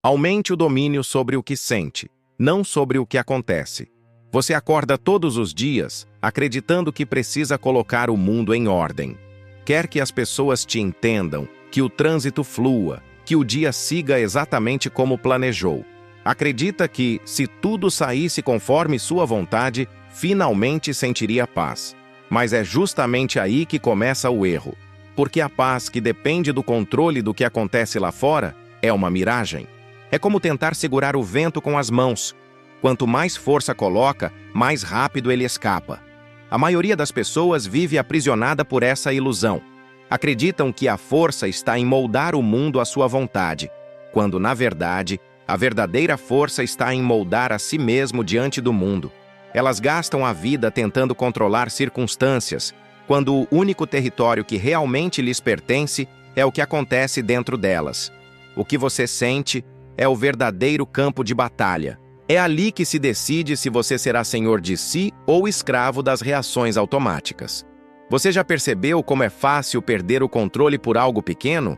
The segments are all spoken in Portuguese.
Aumente o domínio sobre o que sente, não sobre o que acontece. Você acorda todos os dias acreditando que precisa colocar o mundo em ordem. Quer que as pessoas te entendam, que o trânsito flua, que o dia siga exatamente como planejou. Acredita que, se tudo saísse conforme sua vontade, finalmente sentiria paz. Mas é justamente aí que começa o erro. Porque a paz que depende do controle do que acontece lá fora é uma miragem. É como tentar segurar o vento com as mãos. Quanto mais força coloca, mais rápido ele escapa. A maioria das pessoas vive aprisionada por essa ilusão. Acreditam que a força está em moldar o mundo à sua vontade, quando, na verdade, a verdadeira força está em moldar a si mesmo diante do mundo. Elas gastam a vida tentando controlar circunstâncias, quando o único território que realmente lhes pertence é o que acontece dentro delas. O que você sente é o verdadeiro campo de batalha. É ali que se decide se você será senhor de si ou escravo das reações automáticas. Você já percebeu como é fácil perder o controle por algo pequeno?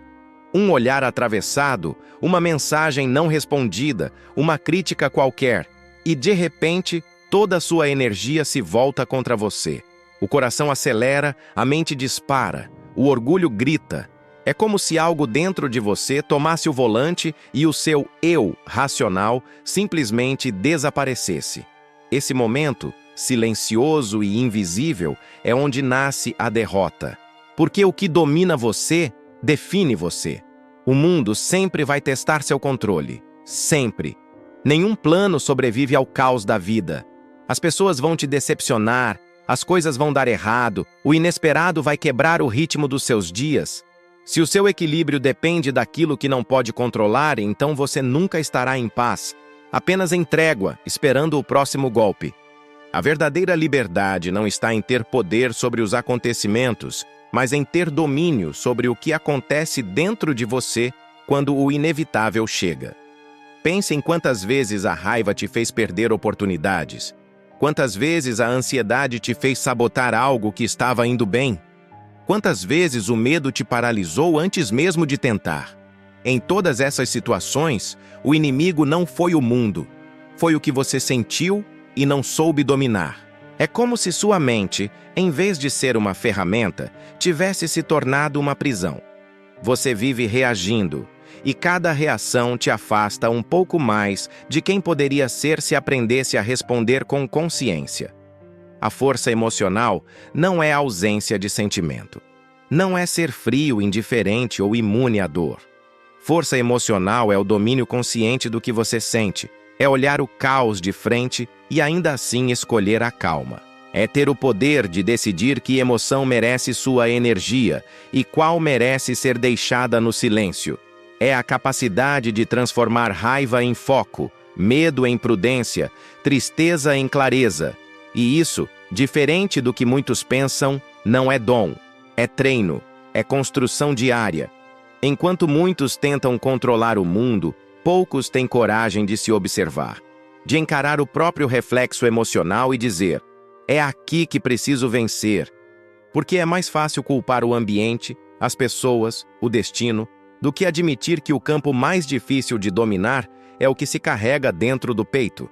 Um olhar atravessado, uma mensagem não respondida, uma crítica qualquer, e de repente, toda a sua energia se volta contra você. O coração acelera, a mente dispara, o orgulho grita. É como se algo dentro de você tomasse o volante e o seu eu racional simplesmente desaparecesse. Esse momento, silencioso e invisível, é onde nasce a derrota. Porque o que domina você, define você. O mundo sempre vai testar seu controle. Sempre. Nenhum plano sobrevive ao caos da vida. As pessoas vão te decepcionar, as coisas vão dar errado, o inesperado vai quebrar o ritmo dos seus dias. Se o seu equilíbrio depende daquilo que não pode controlar, então você nunca estará em paz, apenas em trégua, esperando o próximo golpe. A verdadeira liberdade não está em ter poder sobre os acontecimentos, mas em ter domínio sobre o que acontece dentro de você quando o inevitável chega. Pense em quantas vezes a raiva te fez perder oportunidades, quantas vezes a ansiedade te fez sabotar algo que estava indo bem. Quantas vezes o medo te paralisou antes mesmo de tentar? Em todas essas situações, o inimigo não foi o mundo. Foi o que você sentiu e não soube dominar. É como se sua mente, em vez de ser uma ferramenta, tivesse se tornado uma prisão. Você vive reagindo, e cada reação te afasta um pouco mais de quem poderia ser se aprendesse a responder com consciência. A força emocional não é a ausência de sentimento. Não é ser frio, indiferente ou imune à dor. Força emocional é o domínio consciente do que você sente. É olhar o caos de frente e ainda assim escolher a calma. É ter o poder de decidir que emoção merece sua energia e qual merece ser deixada no silêncio. É a capacidade de transformar raiva em foco, medo em prudência, tristeza em clareza. E isso, diferente do que muitos pensam, não é dom, é treino, é construção diária. Enquanto muitos tentam controlar o mundo, poucos têm coragem de se observar, de encarar o próprio reflexo emocional e dizer: é aqui que preciso vencer. Porque é mais fácil culpar o ambiente, as pessoas, o destino, do que admitir que o campo mais difícil de dominar é o que se carrega dentro do peito.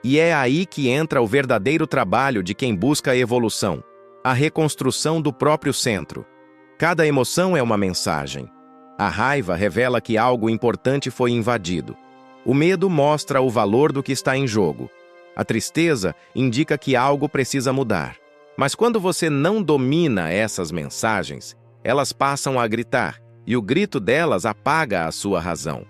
E é aí que entra o verdadeiro trabalho de quem busca a evolução, a reconstrução do próprio centro. Cada emoção é uma mensagem. A raiva revela que algo importante foi invadido. O medo mostra o valor do que está em jogo. A tristeza indica que algo precisa mudar. Mas quando você não domina essas mensagens, elas passam a gritar, e o grito delas apaga a sua razão.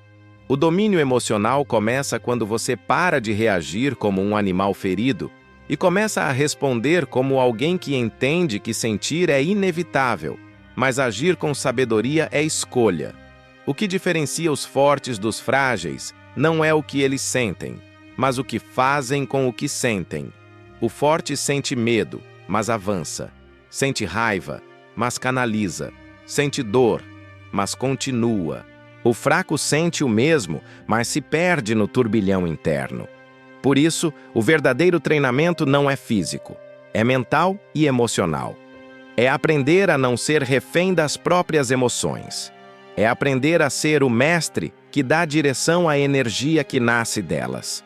O domínio emocional começa quando você para de reagir como um animal ferido e começa a responder como alguém que entende que sentir é inevitável, mas agir com sabedoria é escolha. O que diferencia os fortes dos frágeis não é o que eles sentem, mas o que fazem com o que sentem. O forte sente medo, mas avança. Sente raiva, mas canaliza. Sente dor, mas continua. O fraco sente o mesmo, mas se perde no turbilhão interno. Por isso, o verdadeiro treinamento não é físico, é mental e emocional. É aprender a não ser refém das próprias emoções. É aprender a ser o mestre que dá direção à energia que nasce delas.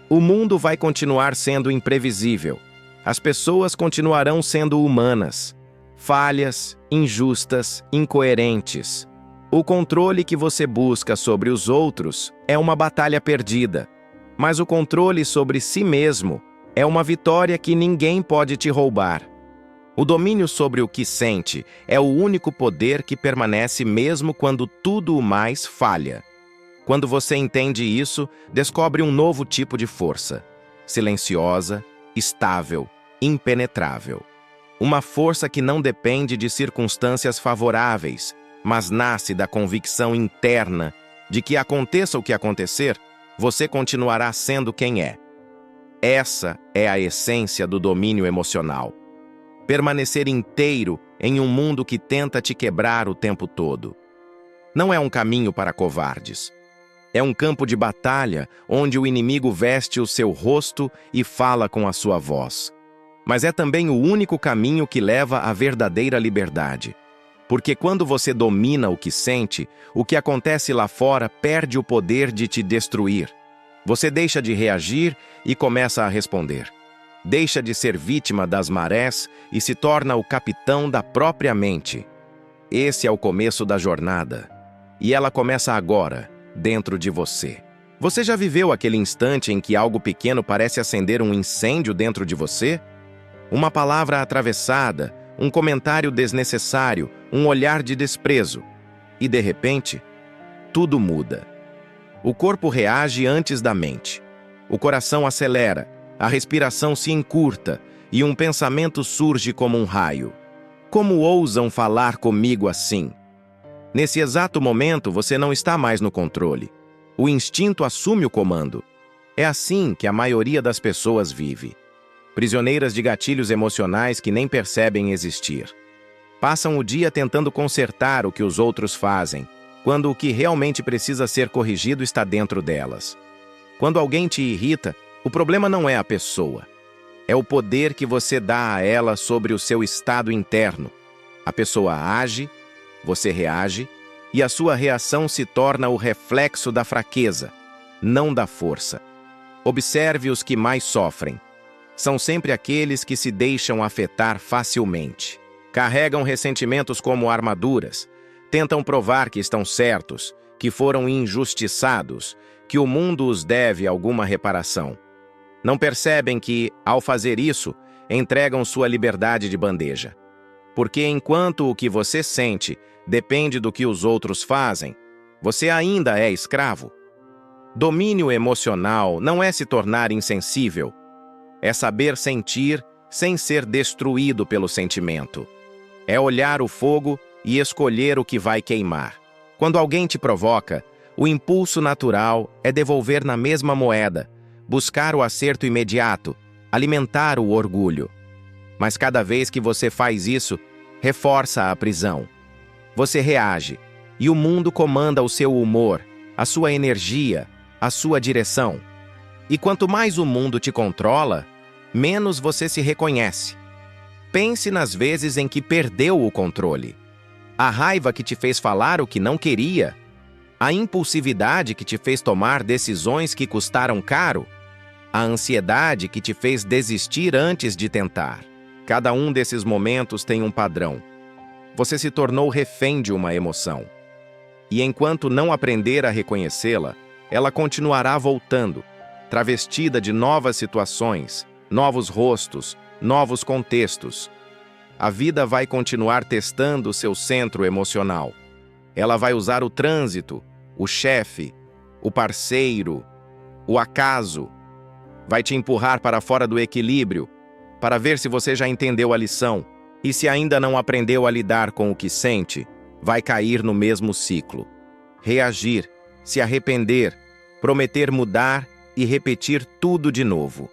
O mundo vai continuar sendo imprevisível. As pessoas continuarão sendo humanas, falhas, injustas, incoerentes. O controle que você busca sobre os outros é uma batalha perdida, mas o controle sobre si mesmo é uma vitória que ninguém pode te roubar. O domínio sobre o que sente é o único poder que permanece mesmo quando tudo o mais falha. Quando você entende isso, descobre um novo tipo de força, silenciosa, estável, impenetrável. Uma força que não depende de circunstâncias favoráveis, mas nasce da convicção interna de que aconteça o que acontecer, você continuará sendo quem é. Essa é a essência do domínio emocional. Permanecer inteiro em um mundo que tenta te quebrar o tempo todo. Não é um caminho para covardes. É um campo de batalha onde o inimigo veste o seu rosto e fala com a sua voz. Mas é também o único caminho que leva à verdadeira liberdade. Porque quando você domina o que sente, o que acontece lá fora perde o poder de te destruir. Você deixa de reagir e começa a responder. Deixa de ser vítima das marés e se torna o capitão da própria mente. Esse é o começo da jornada. E ela começa agora, dentro de você. Você já viveu aquele instante em que algo pequeno parece acender um incêndio dentro de você? Uma palavra atravessada, um comentário desnecessário, um olhar de desprezo. E de repente, tudo muda. O corpo reage antes da mente. O coração acelera, a respiração se encurta e um pensamento surge como um raio. Como ousam falar comigo assim? Nesse exato momento, você não está mais no controle. O instinto assume o comando. É assim que a maioria das pessoas vive. Prisioneiras de gatilhos emocionais que nem percebem existir. Passam o dia tentando consertar o que os outros fazem, quando o que realmente precisa ser corrigido está dentro delas. Quando alguém te irrita, o problema não é a pessoa. É o poder que você dá a ela sobre o seu estado interno. A pessoa age, você reage, e a sua reação se torna o reflexo da fraqueza, não da força. Observe os que mais sofrem. São sempre aqueles que se deixam afetar facilmente. Carregam ressentimentos como armaduras. Tentam provar que estão certos, que foram injustiçados, que o mundo os deve alguma reparação. Não percebem que, ao fazer isso, entregam sua liberdade de bandeja. Porque enquanto o que você sente depende do que os outros fazem, você ainda é escravo. Domínio emocional não é se tornar insensível, é saber sentir sem ser destruído pelo sentimento. É olhar o fogo e escolher o que vai queimar. Quando alguém te provoca, o impulso natural é devolver na mesma moeda, buscar o acerto imediato, alimentar o orgulho. Mas cada vez que você faz isso, reforça a prisão. Você reage, e o mundo comanda o seu humor, a sua energia, a sua direção. E quanto mais o mundo te controla, menos você se reconhece. Pense nas vezes em que perdeu o controle. A raiva que te fez falar o que não queria. A impulsividade que te fez tomar decisões que custaram caro. A ansiedade que te fez desistir antes de tentar. Cada um desses momentos tem um padrão. Você se tornou refém de uma emoção. E enquanto não aprender a reconhecê-la, ela continuará voltando, travestida de novas situações, novos rostos, novos contextos. A vida vai continuar testando seu centro emocional. Ela vai usar o trânsito, o chefe, o parceiro, o acaso. Vai te empurrar para fora do equilíbrio, para ver se você já entendeu a lição. E se ainda não aprendeu a lidar com o que sente, vai cair no mesmo ciclo. Reagir, se arrepender, prometer mudar e repetir tudo de novo.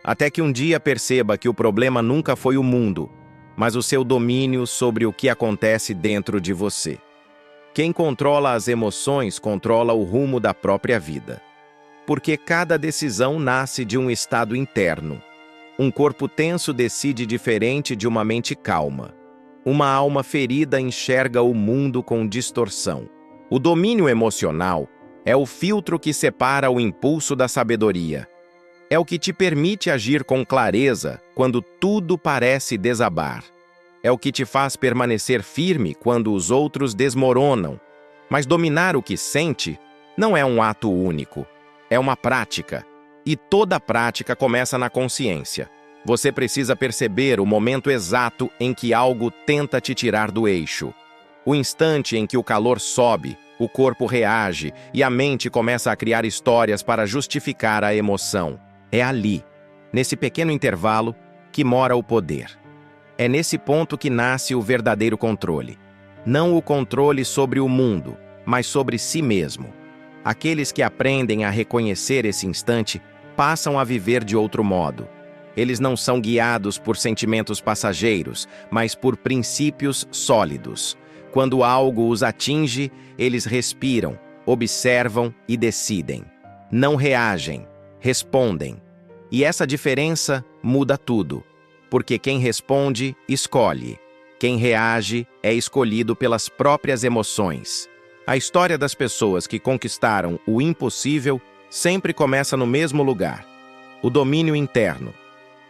Até que um dia perceba que o problema nunca foi o mundo, mas o seu domínio sobre o que acontece dentro de você. Quem controla as emoções controla o rumo da própria vida. Porque cada decisão nasce de um estado interno. Um corpo tenso decide diferente de uma mente calma. Uma alma ferida enxerga o mundo com distorção. O domínio emocional É o filtro que separa o impulso da sabedoria. É o que te permite agir com clareza quando tudo parece desabar. É o que te faz permanecer firme quando os outros desmoronam. Mas dominar o que sente não é um ato único. É uma prática. E toda prática começa na consciência. Você precisa perceber o momento exato em que algo tenta te tirar do eixo. O instante em que o calor sobe, o corpo reage e a mente começa a criar histórias para justificar a emoção. É ali, nesse pequeno intervalo, que mora o poder. É nesse ponto que nasce o verdadeiro controle. Não o controle sobre o mundo, mas sobre si mesmo. Aqueles que aprendem a reconhecer esse instante passam a viver de outro modo. Eles não são guiados por sentimentos passageiros, mas por princípios sólidos. Quando algo os atinge, eles respiram, observam e decidem. Não reagem, respondem. E essa diferença muda tudo, porque quem responde, escolhe. Quem reage é escolhido pelas próprias emoções. A história das pessoas que conquistaram o impossível sempre começa no mesmo lugar: o domínio interno.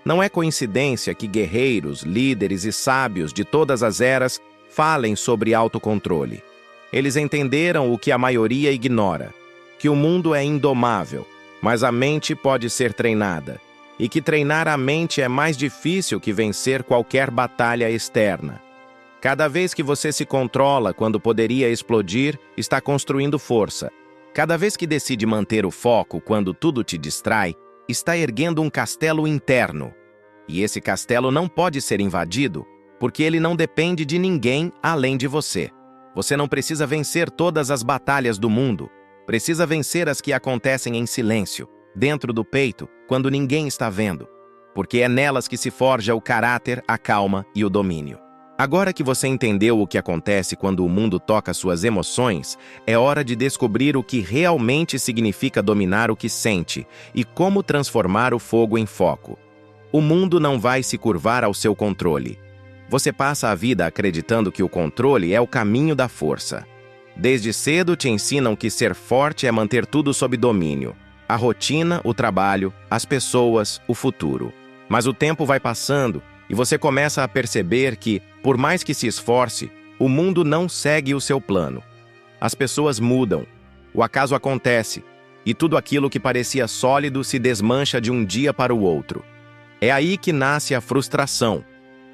Não é coincidência que guerreiros, líderes e sábios de todas as eras falem sobre autocontrole. Eles entenderam o que a maioria ignora, que o mundo é indomável, mas a mente pode ser treinada, e que treinar a mente é mais difícil que vencer qualquer batalha externa. Cada vez que você se controla quando poderia explodir, está construindo força. Cada vez que decide manter o foco quando tudo te distrai, está erguendo um castelo interno. E esse castelo não pode ser invadido, porque ele não depende de ninguém além de você. Você não precisa vencer todas as batalhas do mundo. Precisa vencer as que acontecem em silêncio, dentro do peito, quando ninguém está vendo. Porque é nelas que se forja o caráter, a calma e o domínio. Agora que você entendeu o que acontece quando o mundo toca suas emoções, é hora de descobrir o que realmente significa dominar o que sente e como transformar o fogo em foco. O mundo não vai se curvar ao seu controle. Você passa a vida acreditando que o controle é o caminho da força. Desde cedo te ensinam que ser forte é manter tudo sob domínio. A rotina, o trabalho, as pessoas, o futuro. Mas o tempo vai passando e você começa a perceber que, por mais que se esforce, o mundo não segue o seu plano. As pessoas mudam, o acaso acontece, e tudo aquilo que parecia sólido se desmancha de um dia para o outro. É aí que nasce a frustração,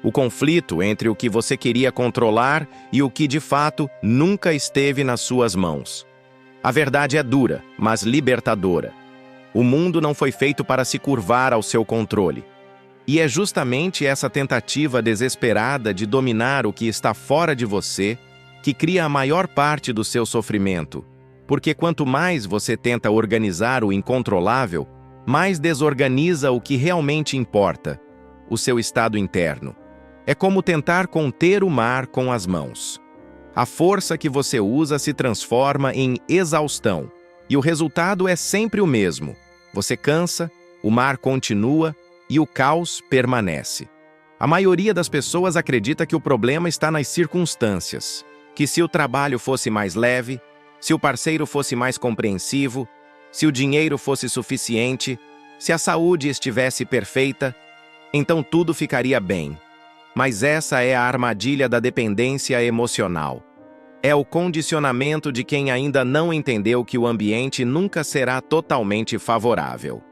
o conflito entre o que você queria controlar e o que, de fato, nunca esteve nas suas mãos. A verdade é dura, mas libertadora. O mundo não foi feito para se curvar ao seu controle. E é justamente essa tentativa desesperada de dominar o que está fora de você que cria a maior parte do seu sofrimento. Porque quanto mais você tenta organizar o incontrolável, mais desorganiza o que realmente importa, o seu estado interno. É como tentar conter o mar com as mãos. A força que você usa se transforma em exaustão, e o resultado é sempre o mesmo. Você cansa, o mar continua e o caos permanece. A maioria das pessoas acredita que o problema está nas circunstâncias, que se o trabalho fosse mais leve, se o parceiro fosse mais compreensivo, se o dinheiro fosse suficiente, se a saúde estivesse perfeita, então tudo ficaria bem. Mas essa é a armadilha da dependência emocional. É o condicionamento de quem ainda não entendeu que o ambiente nunca será totalmente favorável.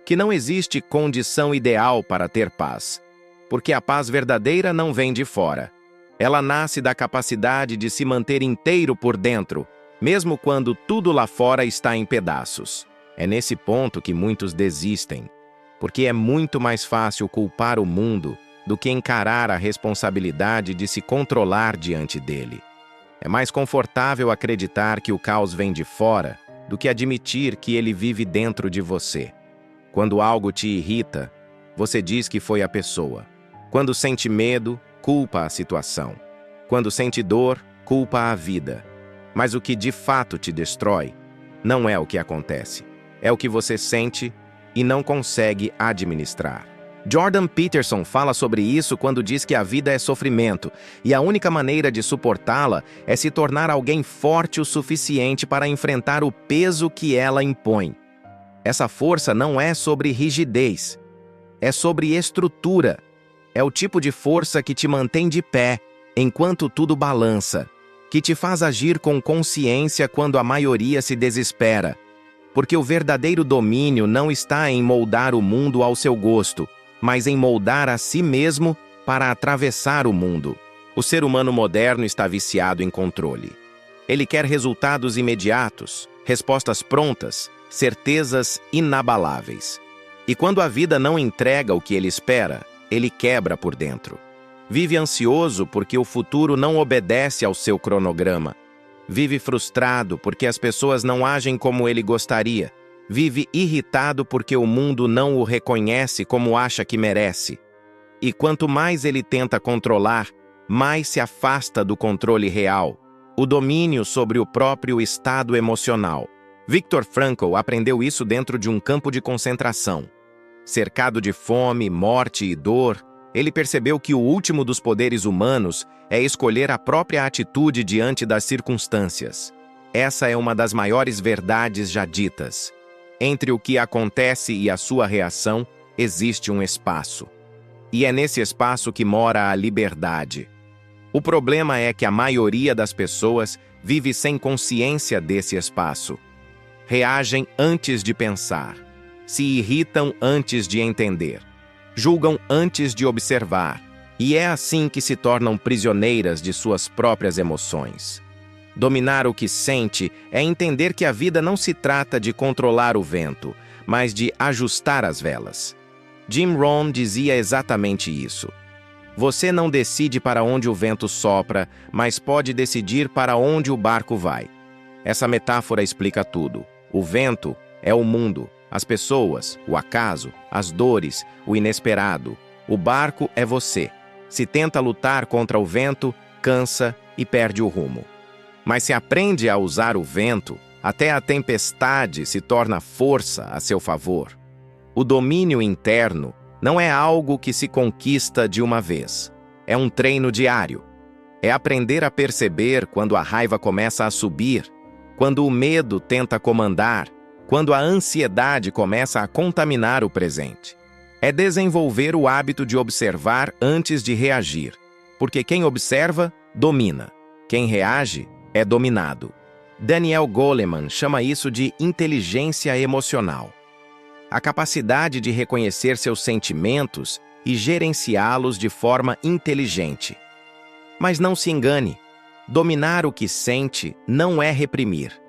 Que não existe condição ideal para ter paz, porque a paz verdadeira não vem de fora. Ela nasce da capacidade de se manter inteiro por dentro, mesmo quando tudo lá fora está em pedaços. É nesse ponto que muitos desistem, porque é muito mais fácil culpar o mundo do que encarar a responsabilidade de se controlar diante dele. É mais confortável acreditar que o caos vem de fora do que admitir que ele vive dentro de você. Quando algo te irrita, você diz que foi a pessoa. Quando sente medo, culpa a situação. Quando sente dor, culpa a vida. Mas o que de fato te destrói não é o que acontece. É o que você sente e não consegue administrar. Jordan Peterson fala sobre isso quando diz que a vida é sofrimento, e a única maneira de suportá-la é se tornar alguém forte o suficiente para enfrentar o peso que ela impõe. Essa força não é sobre rigidez, é sobre estrutura. É o tipo de força que te mantém de pé enquanto tudo balança, que te faz agir com consciência quando a maioria se desespera. Porque o verdadeiro domínio não está em moldar o mundo ao seu gosto, mas em moldar a si mesmo para atravessar o mundo. O ser humano moderno está viciado em controle. Ele quer resultados imediatos, respostas prontas, certezas inabaláveis. E quando a vida não entrega o que ele espera, ele quebra por dentro. Vive ansioso porque o futuro não obedece ao seu cronograma. Vive frustrado porque as pessoas não agem como ele gostaria. Vive irritado porque o mundo não o reconhece como acha que merece. E quanto mais ele tenta controlar, mais se afasta do controle real, o domínio sobre o próprio estado emocional. Viktor Frankl aprendeu isso dentro de um campo de concentração. Cercado de fome, morte e dor, ele percebeu que o último dos poderes humanos é escolher a própria atitude diante das circunstâncias. Essa é uma das maiores verdades já ditas. Entre o que acontece e a sua reação, existe um espaço. E é nesse espaço que mora a liberdade. O problema é que a maioria das pessoas vive sem consciência desse espaço. Reagem antes de pensar. Se irritam antes de entender. Julgam antes de observar. E é assim que se tornam prisioneiras de suas próprias emoções. Dominar o que sente é entender que a vida não se trata de controlar o vento, mas de ajustar as velas. Jim Rohn dizia exatamente isso. Você não decide para onde o vento sopra, mas pode decidir para onde o barco vai. Essa metáfora explica tudo. O vento é o mundo, as pessoas, o acaso, as dores, o inesperado. O barco é você. Se tenta lutar contra o vento, cansa e perde o rumo. Mas se aprende a usar o vento, até a tempestade se torna força a seu favor. O domínio interno não é algo que se conquista de uma vez. É um treino diário. É aprender a perceber quando a raiva começa a subir, quando o medo tenta comandar, quando a ansiedade começa a contaminar o presente. É desenvolver o hábito de observar antes de reagir, porque quem observa, domina. Quem reage, é dominado. Daniel Goleman chama isso de inteligência emocional. A capacidade de reconhecer seus sentimentos e gerenciá-los de forma inteligente. Mas não se engane, dominar o que sente não é reprimir.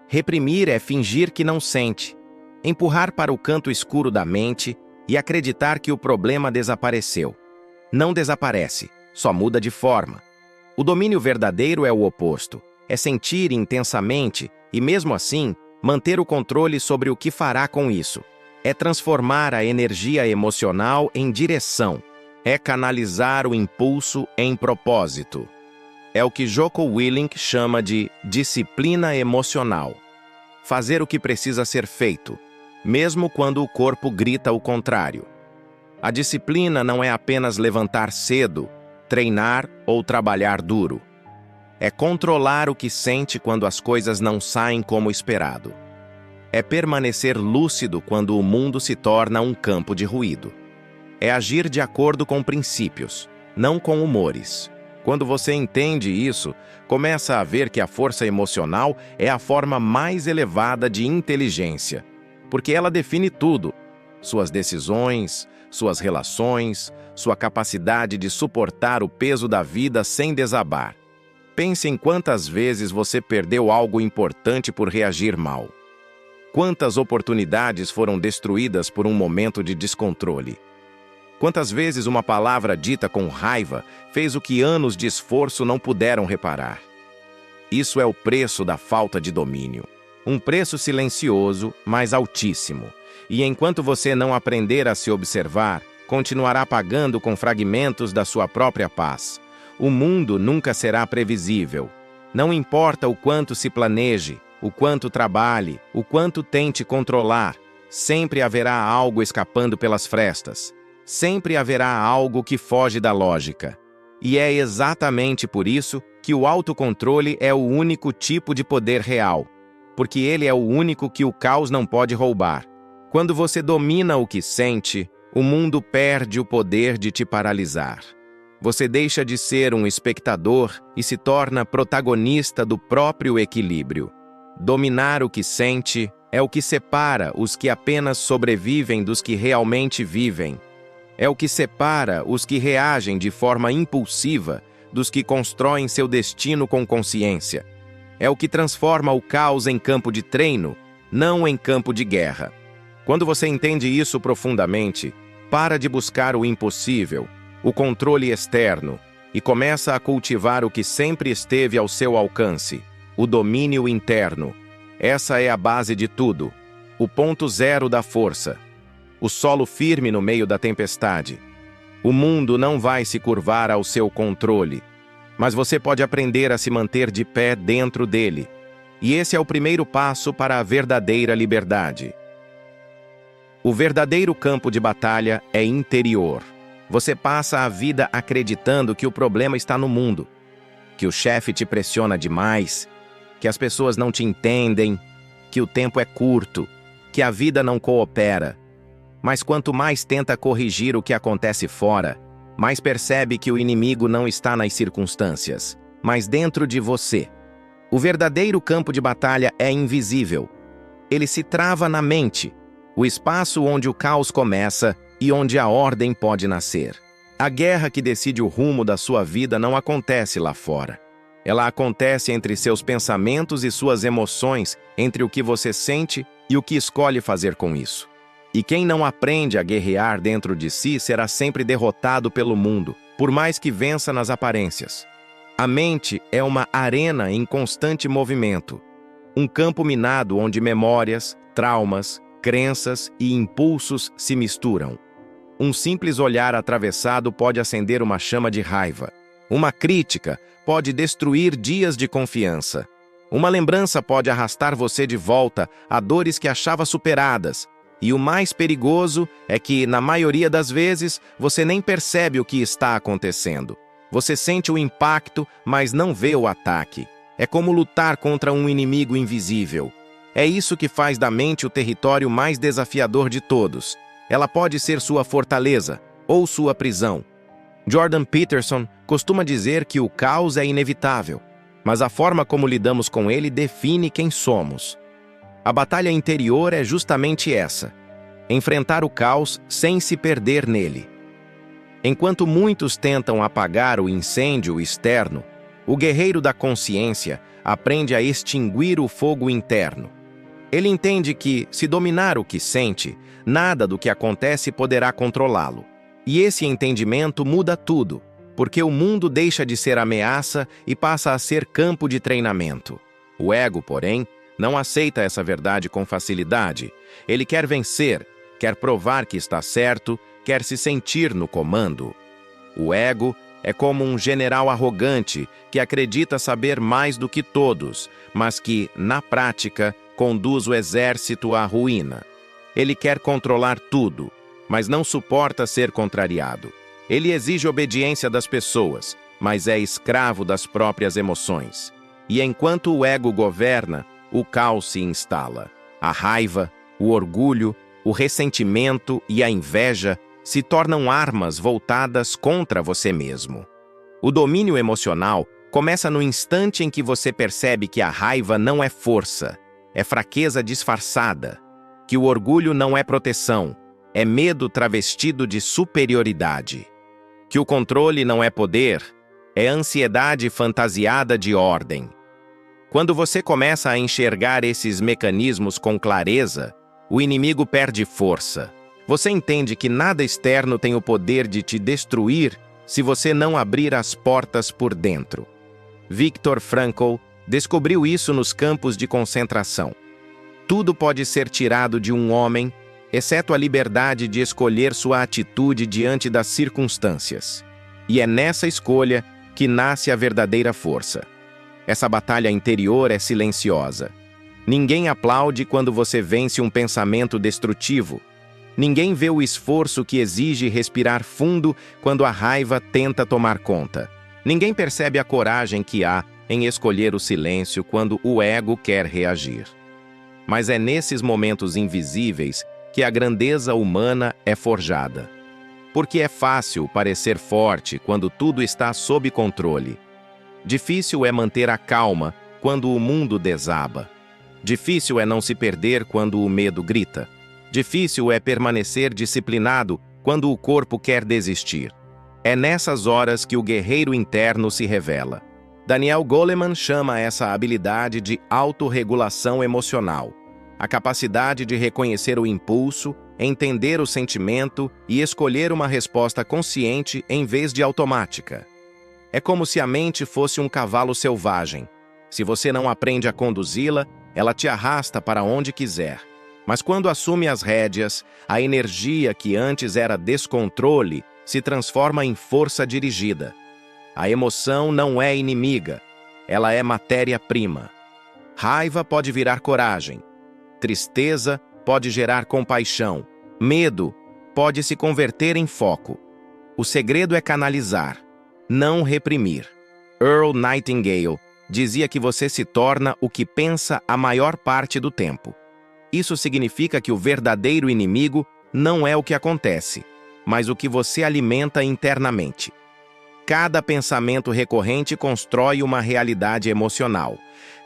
Reprimir é fingir que não sente, empurrar para o canto escuro da mente e acreditar que o problema desapareceu. Não desaparece, só muda de forma. O domínio verdadeiro é o oposto, é sentir intensamente e, mesmo assim, manter o controle sobre o que fará com isso. É transformar a energia emocional em direção, é canalizar o impulso em propósito. É o que Jocko Willink chama de disciplina emocional. Fazer o que precisa ser feito, mesmo quando o corpo grita o contrário. A disciplina não é apenas levantar cedo, treinar ou trabalhar duro. É controlar o que sente quando as coisas não saem como esperado. É permanecer lúcido quando o mundo se torna um campo de ruído. É agir de acordo com princípios, não com humores. Quando você entende isso, começa a ver que a força emocional é a forma mais elevada de inteligência, porque ela define tudo: suas decisões, suas relações, sua capacidade de suportar o peso da vida sem desabar. Pense em quantas vezes você perdeu algo importante por reagir mal. Quantas oportunidades foram destruídas por um momento de descontrole. Quantas vezes uma palavra dita com raiva fez o que anos de esforço não puderam reparar. Isso é o preço da falta de domínio. Um preço silencioso, mas altíssimo. E enquanto você não aprender a se observar, continuará pagando com fragmentos da sua própria paz. O mundo nunca será previsível. Não importa o quanto se planeje, o quanto trabalhe, o quanto tente controlar, sempre haverá algo escapando pelas frestas. Sempre haverá algo que foge da lógica. E é exatamente por isso que o autocontrole é o único tipo de poder real, porque ele é o único que o caos não pode roubar. Quando você domina o que sente, o mundo perde o poder de te paralisar. Você deixa de ser um espectador e se torna protagonista do próprio equilíbrio. Dominar o que sente é o que separa os que apenas sobrevivem dos que realmente vivem. É o que separa os que reagem de forma impulsiva dos que constroem seu destino com consciência. É o que transforma o caos em campo de treino, não em campo de guerra. Quando você entende isso profundamente, para de buscar o impossível, o controle externo, e começa a cultivar o que sempre esteve ao seu alcance, o domínio interno. Essa é a base de tudo, o ponto zero da força, o solo firme no meio da tempestade. O mundo não vai se curvar ao seu controle, mas você pode aprender a se manter de pé dentro dele. E esse é o primeiro passo para a verdadeira liberdade. O verdadeiro campo de batalha é interior. Você passa a vida acreditando que o problema está no mundo, que o chefe te pressiona demais, que as pessoas não te entendem, que o tempo é curto, que a vida não coopera. Mas quanto mais tenta corrigir o que acontece fora, mais percebe que o inimigo não está nas circunstâncias, mas dentro de você. O verdadeiro campo de batalha é invisível. Ele se trava na mente, o espaço onde o caos começa e onde a ordem pode nascer. A guerra que decide o rumo da sua vida não acontece lá fora. Ela acontece entre seus pensamentos e suas emoções, entre o que você sente e o que escolhe fazer com isso. E quem não aprende a guerrear dentro de si será sempre derrotado pelo mundo, por mais que vença nas aparências. A mente é uma arena em constante movimento, um campo minado onde memórias, traumas, crenças e impulsos se misturam. Um simples olhar atravessado pode acender uma chama de raiva. Uma crítica pode destruir dias de confiança. Uma lembrança pode arrastar você de volta a dores que achava superadas. E o mais perigoso é que, na maioria das vezes, você nem percebe o que está acontecendo. Você sente o impacto, mas não vê o ataque. É como lutar contra um inimigo invisível. É isso que faz da mente o território mais desafiador de todos. Ela pode ser sua fortaleza ou sua prisão. Jordan Peterson costuma dizer que o caos é inevitável, mas a forma como lidamos com ele define quem somos. A batalha interior é justamente essa: enfrentar o caos sem se perder nele. Enquanto muitos tentam apagar o incêndio externo, o guerreiro da consciência aprende a extinguir o fogo interno. Ele entende que, se dominar o que sente, nada do que acontece poderá controlá-lo. E esse entendimento muda tudo, porque o mundo deixa de ser ameaça e passa a ser campo de treinamento. O ego, porém, não aceita essa verdade com facilidade. Ele quer vencer, quer provar que está certo, quer se sentir no comando. O ego é como um general arrogante que acredita saber mais do que todos, mas que, na prática, conduz o exército à ruína. Ele quer controlar tudo, mas não suporta ser contrariado. Ele exige obediência das pessoas, mas é escravo das próprias emoções. E enquanto o ego governa, o caos se instala. A raiva, o orgulho, o ressentimento e a inveja se tornam armas voltadas contra você mesmo. O domínio emocional começa no instante em que você percebe que a raiva não é força, é fraqueza disfarçada, que o orgulho não é proteção, é medo travestido de superioridade, que o controle não é poder, é ansiedade fantasiada de ordem. Quando você começa a enxergar esses mecanismos com clareza, o inimigo perde força. Você entende que nada externo tem o poder de te destruir se você não abrir as portas por dentro. Viktor Frankl descobriu isso nos campos de concentração. Tudo pode ser tirado de um homem, exceto a liberdade de escolher sua atitude diante das circunstâncias. E é nessa escolha que nasce a verdadeira força. Essa batalha interior é silenciosa. Ninguém aplaude quando você vence um pensamento destrutivo. Ninguém vê o esforço que exige respirar fundo quando a raiva tenta tomar conta. Ninguém percebe a coragem que há em escolher o silêncio quando o ego quer reagir. Mas é nesses momentos invisíveis que a grandeza humana é forjada. Porque é fácil parecer forte quando tudo está sob controle. Difícil é manter a calma quando o mundo desaba. Difícil é não se perder quando o medo grita. Difícil é permanecer disciplinado quando o corpo quer desistir. É nessas horas que o guerreiro interno se revela. Daniel Goleman chama essa habilidade de autorregulação emocional. A capacidade de reconhecer o impulso, entender o sentimento e escolher uma resposta consciente em vez de automática. É como se a mente fosse um cavalo selvagem. Se você não aprende a conduzi-la, ela te arrasta para onde quiser. Mas quando assume as rédeas, a energia que antes era descontrole se transforma em força dirigida. A emoção não é inimiga, ela é matéria-prima. Raiva pode virar coragem. Tristeza pode gerar compaixão. Medo pode se converter em foco. O segredo é canalizar, não reprimir. Earl Nightingale dizia que você se torna o que pensa a maior parte do tempo. Isso significa que o verdadeiro inimigo não é o que acontece, mas o que você alimenta internamente. Cada pensamento recorrente constrói uma realidade emocional.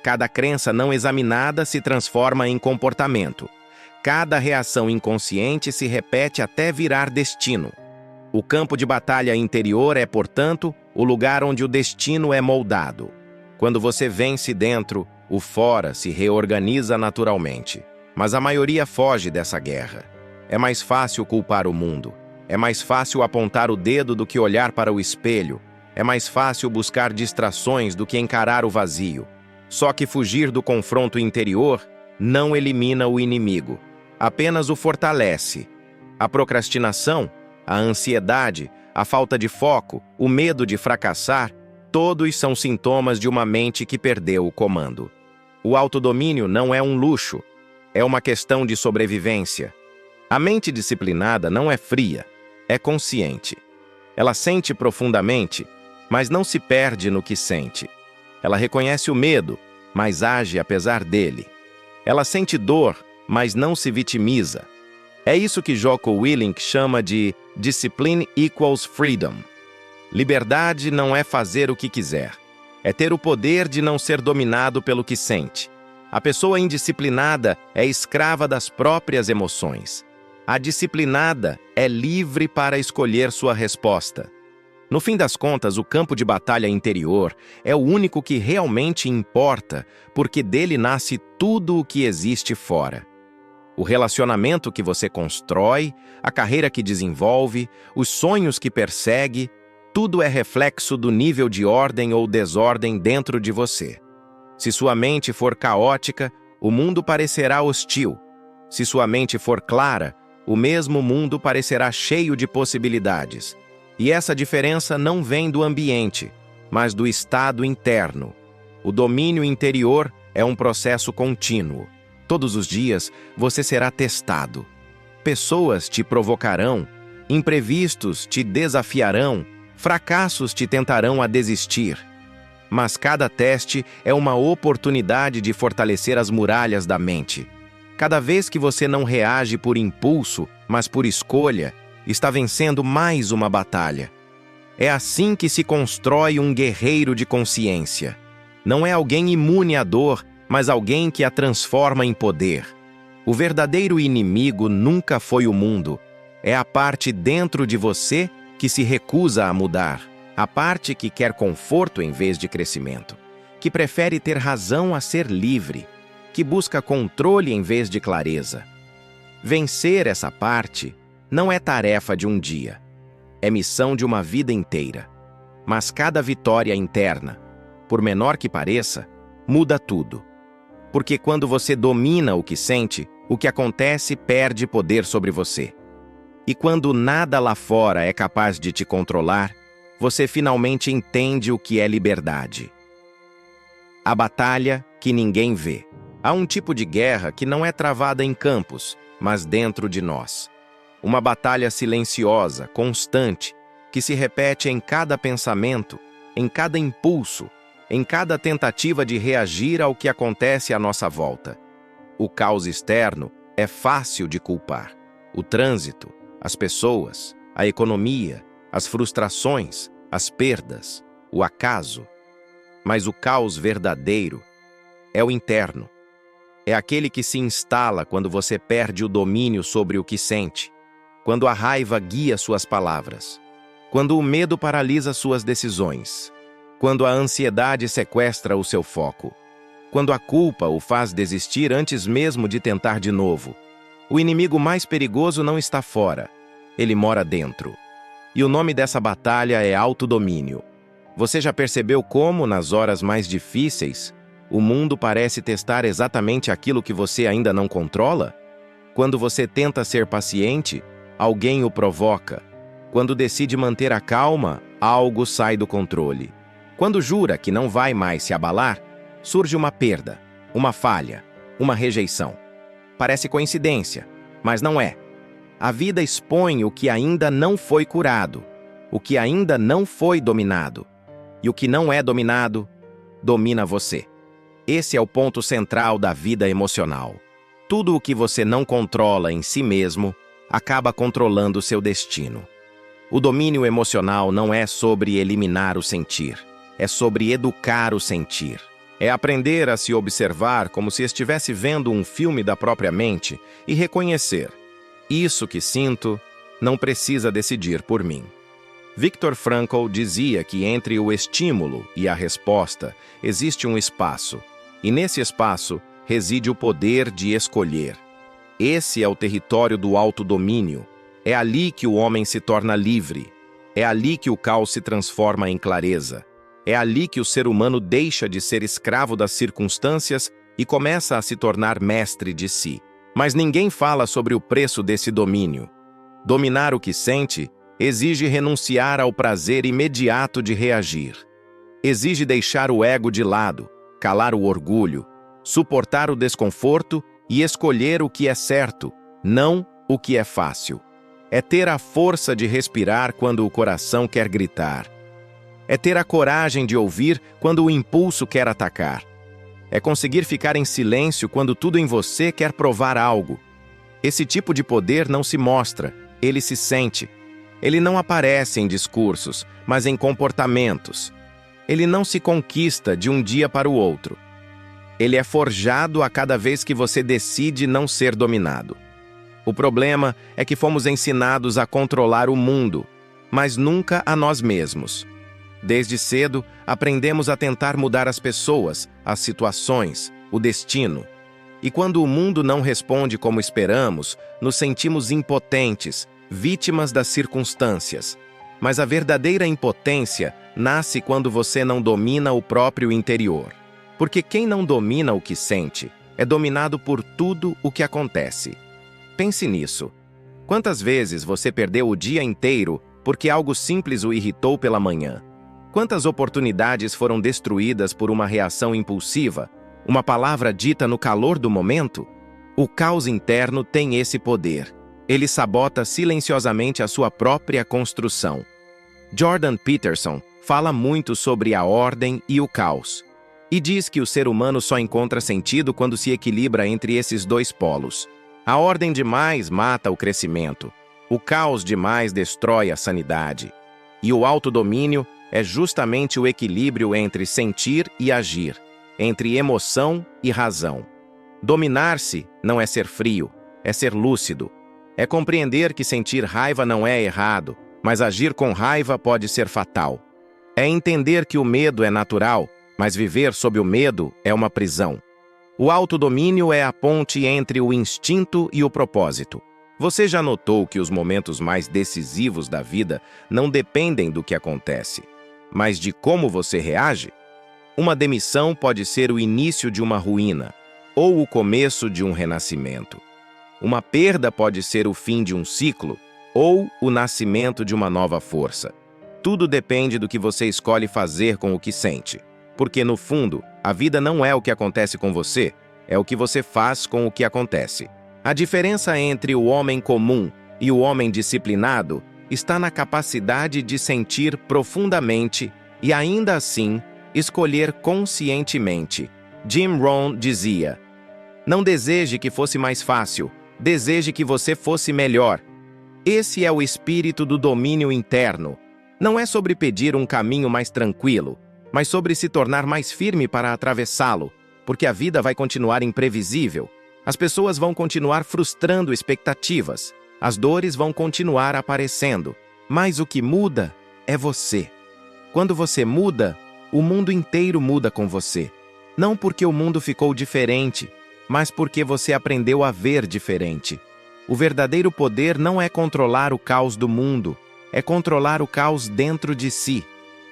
Cada crença não examinada se transforma em comportamento. Cada reação inconsciente se repete até virar destino. O campo de batalha interior é, portanto, o lugar onde o destino é moldado. Quando você vence dentro, o fora se reorganiza naturalmente. Mas a maioria foge dessa guerra. É mais fácil culpar o mundo. É mais fácil apontar o dedo do que olhar para o espelho. É mais fácil buscar distrações do que encarar o vazio. Só que fugir do confronto interior não elimina o inimigo, apenas o fortalece. A procrastinação, a ansiedade, a falta de foco, o medo de fracassar, todos são sintomas de uma mente que perdeu o comando. O autodomínio não é um luxo, é uma questão de sobrevivência. A mente disciplinada não é fria, é consciente. Ela sente profundamente, mas não se perde no que sente. Ela reconhece o medo, mas age apesar dele. Ela sente dor, mas não se vitimiza. É isso que Jocko Willink chama de Discipline equals freedom. Liberdade não é fazer o que quiser. É ter o poder de não ser dominado pelo que sente. A pessoa indisciplinada é escrava das próprias emoções. A disciplinada é livre para escolher sua resposta. No fim das contas, o campo de batalha interior é o único que realmente importa, porque dele nasce tudo o que existe fora. O relacionamento que você constrói, a carreira que desenvolve, os sonhos que persegue, tudo é reflexo do nível de ordem ou desordem dentro de você. Se sua mente for caótica, o mundo parecerá hostil. Se sua mente for clara, o mesmo mundo parecerá cheio de possibilidades. E essa diferença não vem do ambiente, mas do estado interno. O domínio interior é um processo contínuo. Todos os dias você será testado. Pessoas te provocarão, imprevistos te desafiarão, fracassos te tentarão a desistir. Mas cada teste é uma oportunidade de fortalecer as muralhas da mente. Cada vez que você não reage por impulso, mas por escolha, está vencendo mais uma batalha. É assim que se constrói um guerreiro de consciência. Não é alguém imune à dor, mas alguém que a transforma em poder. O verdadeiro inimigo nunca foi o mundo. É a parte dentro de você que se recusa a mudar. A parte que quer conforto em vez de crescimento. Que prefere ter razão a ser livre. Que busca controle em vez de clareza. Vencer essa parte não é tarefa de um dia. É missão de uma vida inteira. Mas cada vitória interna, por menor que pareça, muda tudo. Porque quando você domina o que sente, o que acontece perde poder sobre você. E quando nada lá fora é capaz de te controlar, você finalmente entende o que é liberdade. A batalha que ninguém vê. Há um tipo de guerra que não é travada em campos, mas dentro de nós. Uma batalha silenciosa, constante, que se repete em cada pensamento, em cada impulso, em cada tentativa de reagir ao que acontece à nossa volta. O caos externo é fácil de culpar. O trânsito, as pessoas, a economia, as frustrações, as perdas, o acaso. Mas o caos verdadeiro é o interno. É aquele que se instala quando você perde o domínio sobre o que sente, quando a raiva guia suas palavras, quando o medo paralisa suas decisões, quando a ansiedade sequestra o seu foco, quando a culpa o faz desistir antes mesmo de tentar de novo. O inimigo mais perigoso não está fora, ele mora dentro. E o nome dessa batalha é autodomínio. Você já percebeu como, nas horas mais difíceis, o mundo parece testar exatamente aquilo que você ainda não controla? Quando você tenta ser paciente, alguém o provoca. Quando decide manter a calma, algo sai do controle. Quando jura que não vai mais se abalar, surge uma perda, uma falha, uma rejeição. Parece coincidência, mas não é. A vida expõe o que ainda não foi curado, o que ainda não foi dominado. E o que não é dominado, domina você. Esse é o ponto central da vida emocional. Tudo o que você não controla em si mesmo acaba controlando seu destino. O domínio emocional não é sobre eliminar o sentir, é sobre educar o sentir. É aprender a se observar como se estivesse vendo um filme da própria mente e reconhecer: isso que sinto não precisa decidir por mim. Viktor Frankl dizia que entre o estímulo e a resposta existe um espaço, e nesse espaço reside o poder de escolher. Esse é o território do autodomínio. É ali que o homem se torna livre. É ali que o caos se transforma em clareza. É ali que o ser humano deixa de ser escravo das circunstâncias e começa a se tornar mestre de si. Mas ninguém fala sobre o preço desse domínio. Dominar o que sente exige renunciar ao prazer imediato de reagir. Exige deixar o ego de lado, calar o orgulho, suportar o desconforto e escolher o que é certo, não o que é fácil. É ter a força de respirar quando o coração quer gritar. É ter a coragem de ouvir quando o impulso quer atacar. É conseguir ficar em silêncio quando tudo em você quer provar algo. Esse tipo de poder não se mostra, ele se sente. Ele não aparece em discursos, mas em comportamentos. Ele não se conquista de um dia para o outro. Ele é forjado a cada vez que você decide não ser dominado. O problema é que fomos ensinados a controlar o mundo, mas nunca a nós mesmos. Desde cedo, aprendemos a tentar mudar as pessoas, as situações, o destino. E quando o mundo não responde como esperamos, nos sentimos impotentes, vítimas das circunstâncias. Mas a verdadeira impotência nasce quando você não domina o próprio interior. Porque quem não domina o que sente é dominado por tudo o que acontece. Pense nisso. Quantas vezes você perdeu o dia inteiro porque algo simples o irritou pela manhã? Quantas oportunidades foram destruídas por uma reação impulsiva, uma palavra dita no calor do momento? O caos interno tem esse poder. Ele sabota silenciosamente a sua própria construção. Jordan Peterson fala muito sobre a ordem e o caos, e diz que o ser humano só encontra sentido quando se equilibra entre esses dois polos. A ordem demais mata o crescimento, o caos demais destrói a sanidade. E o autodomínio é justamente o equilíbrio entre sentir e agir, entre emoção e razão. Dominar-se não é ser frio, é ser lúcido. É compreender que sentir raiva não é errado, mas agir com raiva pode ser fatal. É entender que o medo é natural, mas viver sob o medo é uma prisão. O autodomínio é a ponte entre o instinto e o propósito. Você já notou que os momentos mais decisivos da vida não dependem do que acontece, mas de como você reage? Uma demissão pode ser o início de uma ruína, ou o começo de um renascimento. Uma perda pode ser o fim de um ciclo, ou o nascimento de uma nova força. Tudo depende do que você escolhe fazer com o que sente. Porque, no fundo, a vida não é o que acontece com você, é o que você faz com o que acontece. A diferença entre o homem comum E o homem disciplinado está na capacidade de sentir profundamente e, ainda assim, escolher conscientemente. Jim Rohn dizia: não deseje que fosse mais fácil, deseje que você fosse melhor. Esse é o espírito do domínio interno. Não é sobre pedir um caminho mais tranquilo, mas sobre se tornar mais firme para atravessá-lo, porque a vida vai continuar imprevisível. As pessoas vão continuar frustrando expectativas. As dores vão continuar aparecendo. Mas o que muda é você. Quando você muda, o mundo inteiro muda com você. Não porque o mundo ficou diferente, mas porque você aprendeu a ver diferente. O verdadeiro poder não é controlar o caos do mundo, é controlar o caos dentro de si.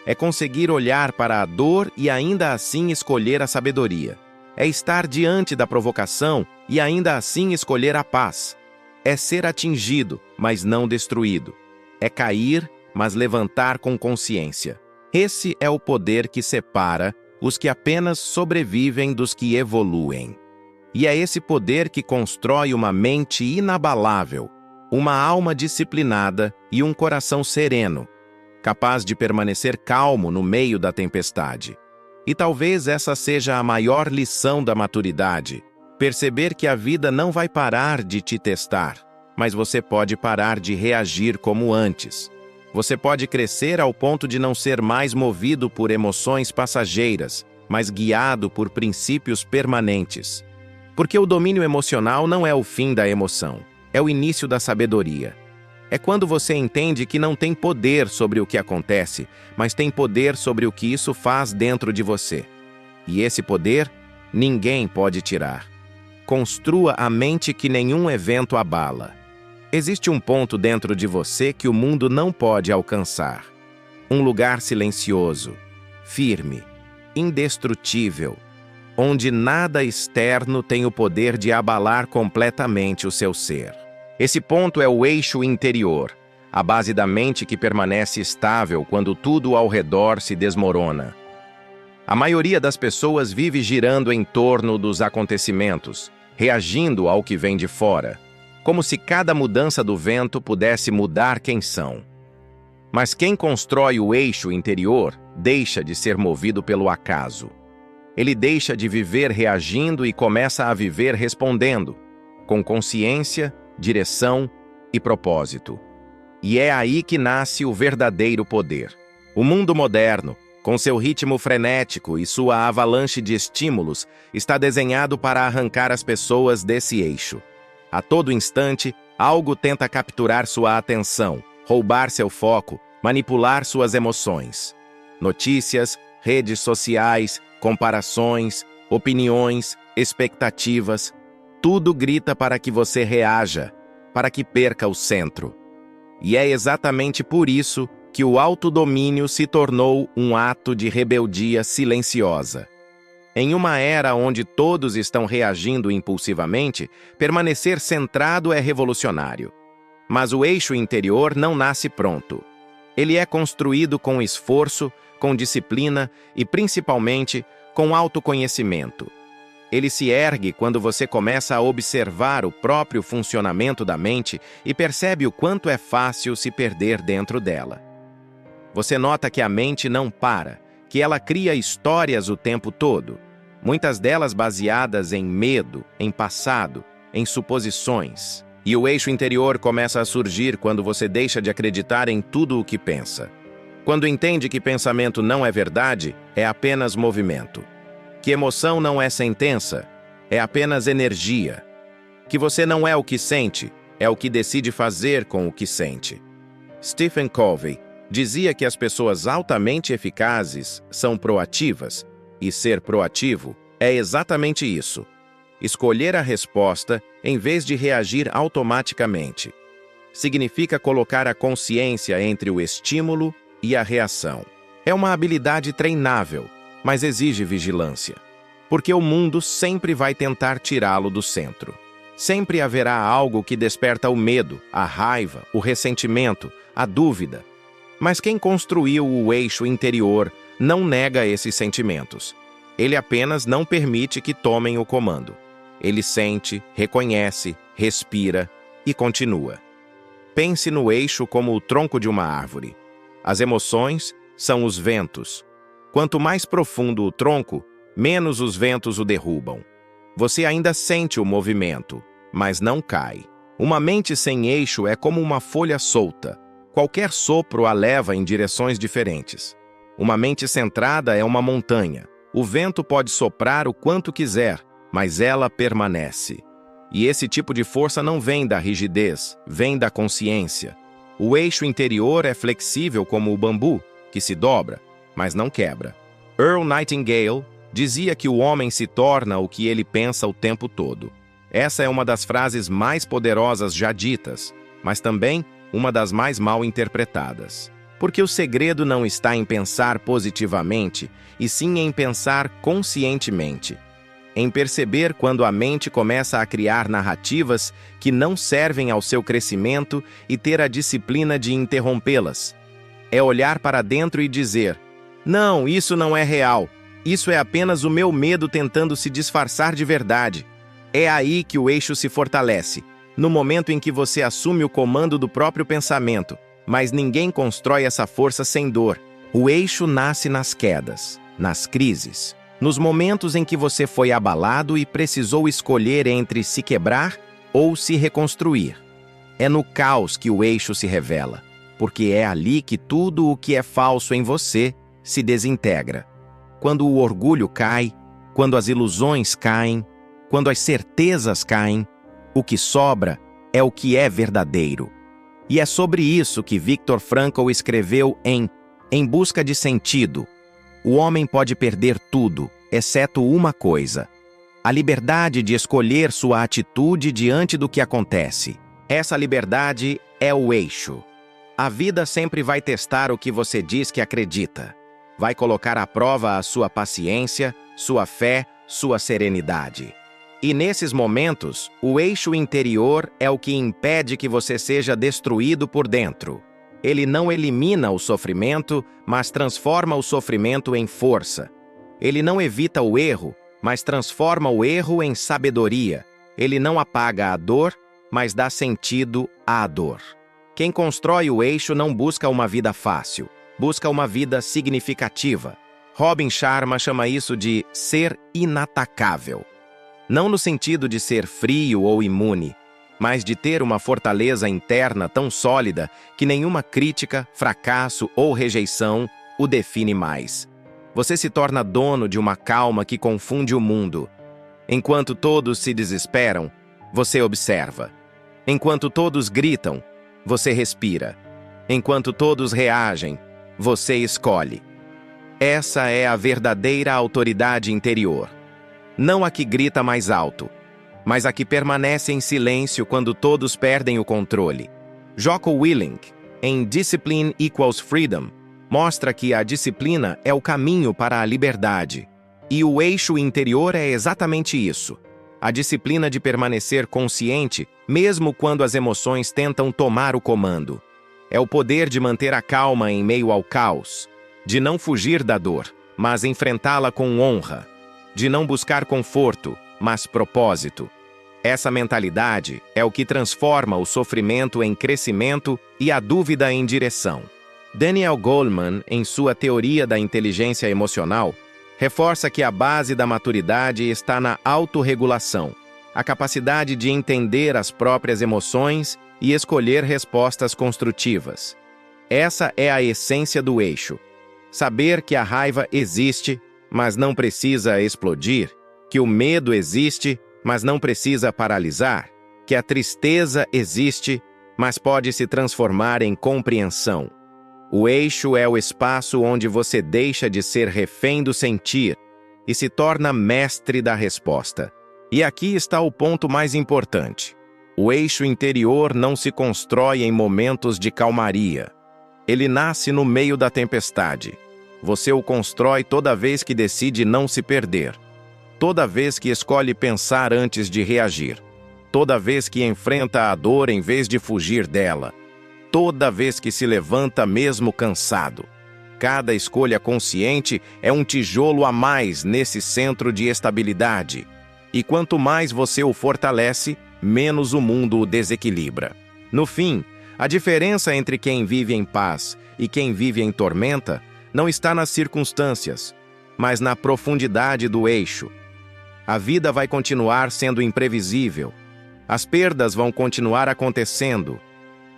É conseguir olhar para a dor e ainda assim escolher a sabedoria. É estar diante da provocação e ainda assim escolher a paz. É ser atingido, mas não destruído. É cair, mas levantar com consciência. Esse é o poder que separa os que apenas sobrevivem dos que evoluem. E é esse poder que constrói uma mente inabalável, uma alma disciplinada e um coração sereno, capaz de permanecer calmo no meio da tempestade. E talvez essa seja a maior lição da maturidade: perceber que a vida não vai parar de te testar, mas você pode parar de reagir como antes. Você pode crescer ao ponto de não ser mais movido por emoções passageiras, mas guiado por princípios permanentes. Porque o domínio emocional não é o fim da emoção, é o início da sabedoria. É quando você entende que não tem poder sobre o que acontece, mas tem poder sobre o que isso faz dentro de você. E esse poder, ninguém pode tirar. Construa a mente que nenhum evento abala. Existe um ponto dentro de você que o mundo não pode alcançar. Um lugar silencioso, firme, indestrutível, onde nada externo tem o poder de abalar completamente o seu ser. Esse ponto é o eixo interior, a base da mente que permanece estável quando tudo ao redor se desmorona. A maioria das pessoas vive girando em torno dos acontecimentos, reagindo ao que vem de fora, como se cada mudança do vento pudesse mudar quem são. Mas quem constrói o eixo interior deixa de ser movido pelo acaso. Ele deixa de viver reagindo e começa a viver respondendo, com consciência, direção e propósito. E é aí que nasce o verdadeiro poder. O mundo moderno, com seu ritmo frenético e sua avalanche de estímulos, está desenhado para arrancar as pessoas desse eixo. A todo instante, algo tenta capturar sua atenção, roubar seu foco, manipular suas emoções. Notícias, redes sociais, comparações, opiniões, expectativas, tudo grita para que você reaja, para que perca o centro. E é exatamente por isso que o autodomínio se tornou um ato de rebeldia silenciosa. Em uma era onde todos estão reagindo impulsivamente, permanecer centrado é revolucionário. Mas o eixo interior não nasce pronto. Ele é construído com esforço, com disciplina e, principalmente, com autoconhecimento. Ele se ergue quando você começa a observar o próprio funcionamento da mente e percebe o quanto é fácil se perder dentro dela. Você nota que a mente não para, que ela cria histórias o tempo todo, muitas delas baseadas em medo, em passado, em suposições. E o eixo interior começa a surgir quando você deixa de acreditar em tudo o que pensa. Quando entende que pensamento não é verdade, é apenas movimento. Que emoção não é sentença, é apenas energia. Que você não é o que sente, é o que decide fazer com o que sente. Stephen Covey dizia que as pessoas altamente eficazes são proativas, e ser proativo é exatamente isso. Escolher a resposta em vez de reagir automaticamente. Significa colocar a consciência entre o estímulo e a reação. É uma habilidade treinável, mas exige vigilância. Porque o mundo sempre vai tentar tirá-lo do centro. Sempre haverá algo que desperta o medo, a raiva, o ressentimento, a dúvida. Mas quem construiu o eixo interior não nega esses sentimentos. Ele apenas não permite que tomem o comando. Ele sente, reconhece, respira e continua. Pense no eixo como o tronco de uma árvore. As emoções são os ventos. Quanto mais profundo o tronco, menos os ventos o derrubam. Você ainda sente o movimento, mas não cai. Uma mente sem eixo é como uma folha solta. Qualquer sopro a leva em direções diferentes. Uma mente centrada é uma montanha. O vento pode soprar o quanto quiser, mas ela permanece. E esse tipo de força não vem da rigidez, vem da consciência. O eixo interior é flexível como o bambu, que se dobra, mas não quebra. Earl Nightingale dizia que o homem se torna o que ele pensa o tempo todo. Essa é uma das frases mais poderosas já ditas, mas também uma das mais mal interpretadas. Porque o segredo não está em pensar positivamente, e sim em pensar conscientemente. Em perceber quando a mente começa a criar narrativas que não servem ao seu crescimento e ter a disciplina de interrompê-las. É olhar para dentro e dizer: não, isso não é real. Isso é apenas o meu medo tentando se disfarçar de verdade. É aí que o eixo se fortalece, no momento em que você assume o comando do próprio pensamento, mas ninguém constrói essa força sem dor. O eixo nasce nas quedas, nas crises, nos momentos em que você foi abalado e precisou escolher entre se quebrar ou se reconstruir. É no caos que o eixo se revela, porque é ali que tudo o que é falso em você se desintegra. Quando o orgulho cai, quando as ilusões caem, quando as certezas caem, o que sobra é o que é verdadeiro. E é sobre isso que Viktor Frankl escreveu Em Busca de Sentido. O homem pode perder tudo, exceto uma coisa: a liberdade de escolher sua atitude diante do que acontece. Essa liberdade é o eixo. A vida sempre vai testar o que você diz que acredita. Vai colocar à prova a sua paciência, sua fé, sua serenidade. E nesses momentos, o eixo interior é o que impede que você seja destruído por dentro. Ele não elimina o sofrimento, mas transforma o sofrimento em força. Ele não evita o erro, mas transforma o erro em sabedoria. Ele não apaga a dor, mas dá sentido à dor. Quem constrói o eixo não busca uma vida fácil, busca uma vida significativa. Robin Sharma chama isso de ser inatacável. Não no sentido de ser frio ou imune, mas de ter uma fortaleza interna tão sólida que nenhuma crítica, fracasso ou rejeição o define mais. Você se torna dono de uma calma que confunde o mundo. Enquanto todos se desesperam, você observa. Enquanto todos gritam, você respira. Enquanto todos reagem, você escolhe. Essa é a verdadeira autoridade interior. Não a que grita mais alto, mas a que permanece em silêncio quando todos perdem o controle. Jocko Willink, em Discipline Equals Freedom, mostra que a disciplina é o caminho para a liberdade. E o eixo interior é exatamente isso. A disciplina de permanecer consciente, mesmo quando as emoções tentam tomar o comando. É o poder de manter a calma em meio ao caos, de não fugir da dor, mas enfrentá-la com honra, de não buscar conforto, mas propósito. Essa mentalidade é o que transforma o sofrimento em crescimento e a dúvida em direção. Daniel Goleman, em sua teoria da inteligência emocional, reforça que a base da maturidade está na autorregulação, a capacidade de entender as próprias emoções e escolher respostas construtivas. Essa é a essência do eixo. Saber que a raiva existe, mas não precisa explodir, que o medo existe, mas não precisa paralisar, que a tristeza existe, mas pode se transformar em compreensão. O eixo é o espaço onde você deixa de ser refém do sentir e se torna mestre da resposta. E aqui está o ponto mais importante. O eixo interior não se constrói em momentos de calmaria. Ele nasce no meio da tempestade. Você o constrói toda vez que decide não se perder. Toda vez que escolhe pensar antes de reagir. Toda vez que enfrenta a dor em vez de fugir dela. Toda vez que se levanta mesmo cansado. Cada escolha consciente é um tijolo a mais nesse centro de estabilidade. E quanto mais você o fortalece, menos o mundo o desequilibra. No fim, A diferença entre quem vive em paz e quem vive em tormenta não está nas circunstâncias, mas na profundidade do eixo. A vida vai continuar sendo imprevisível. As perdas vão continuar acontecendo.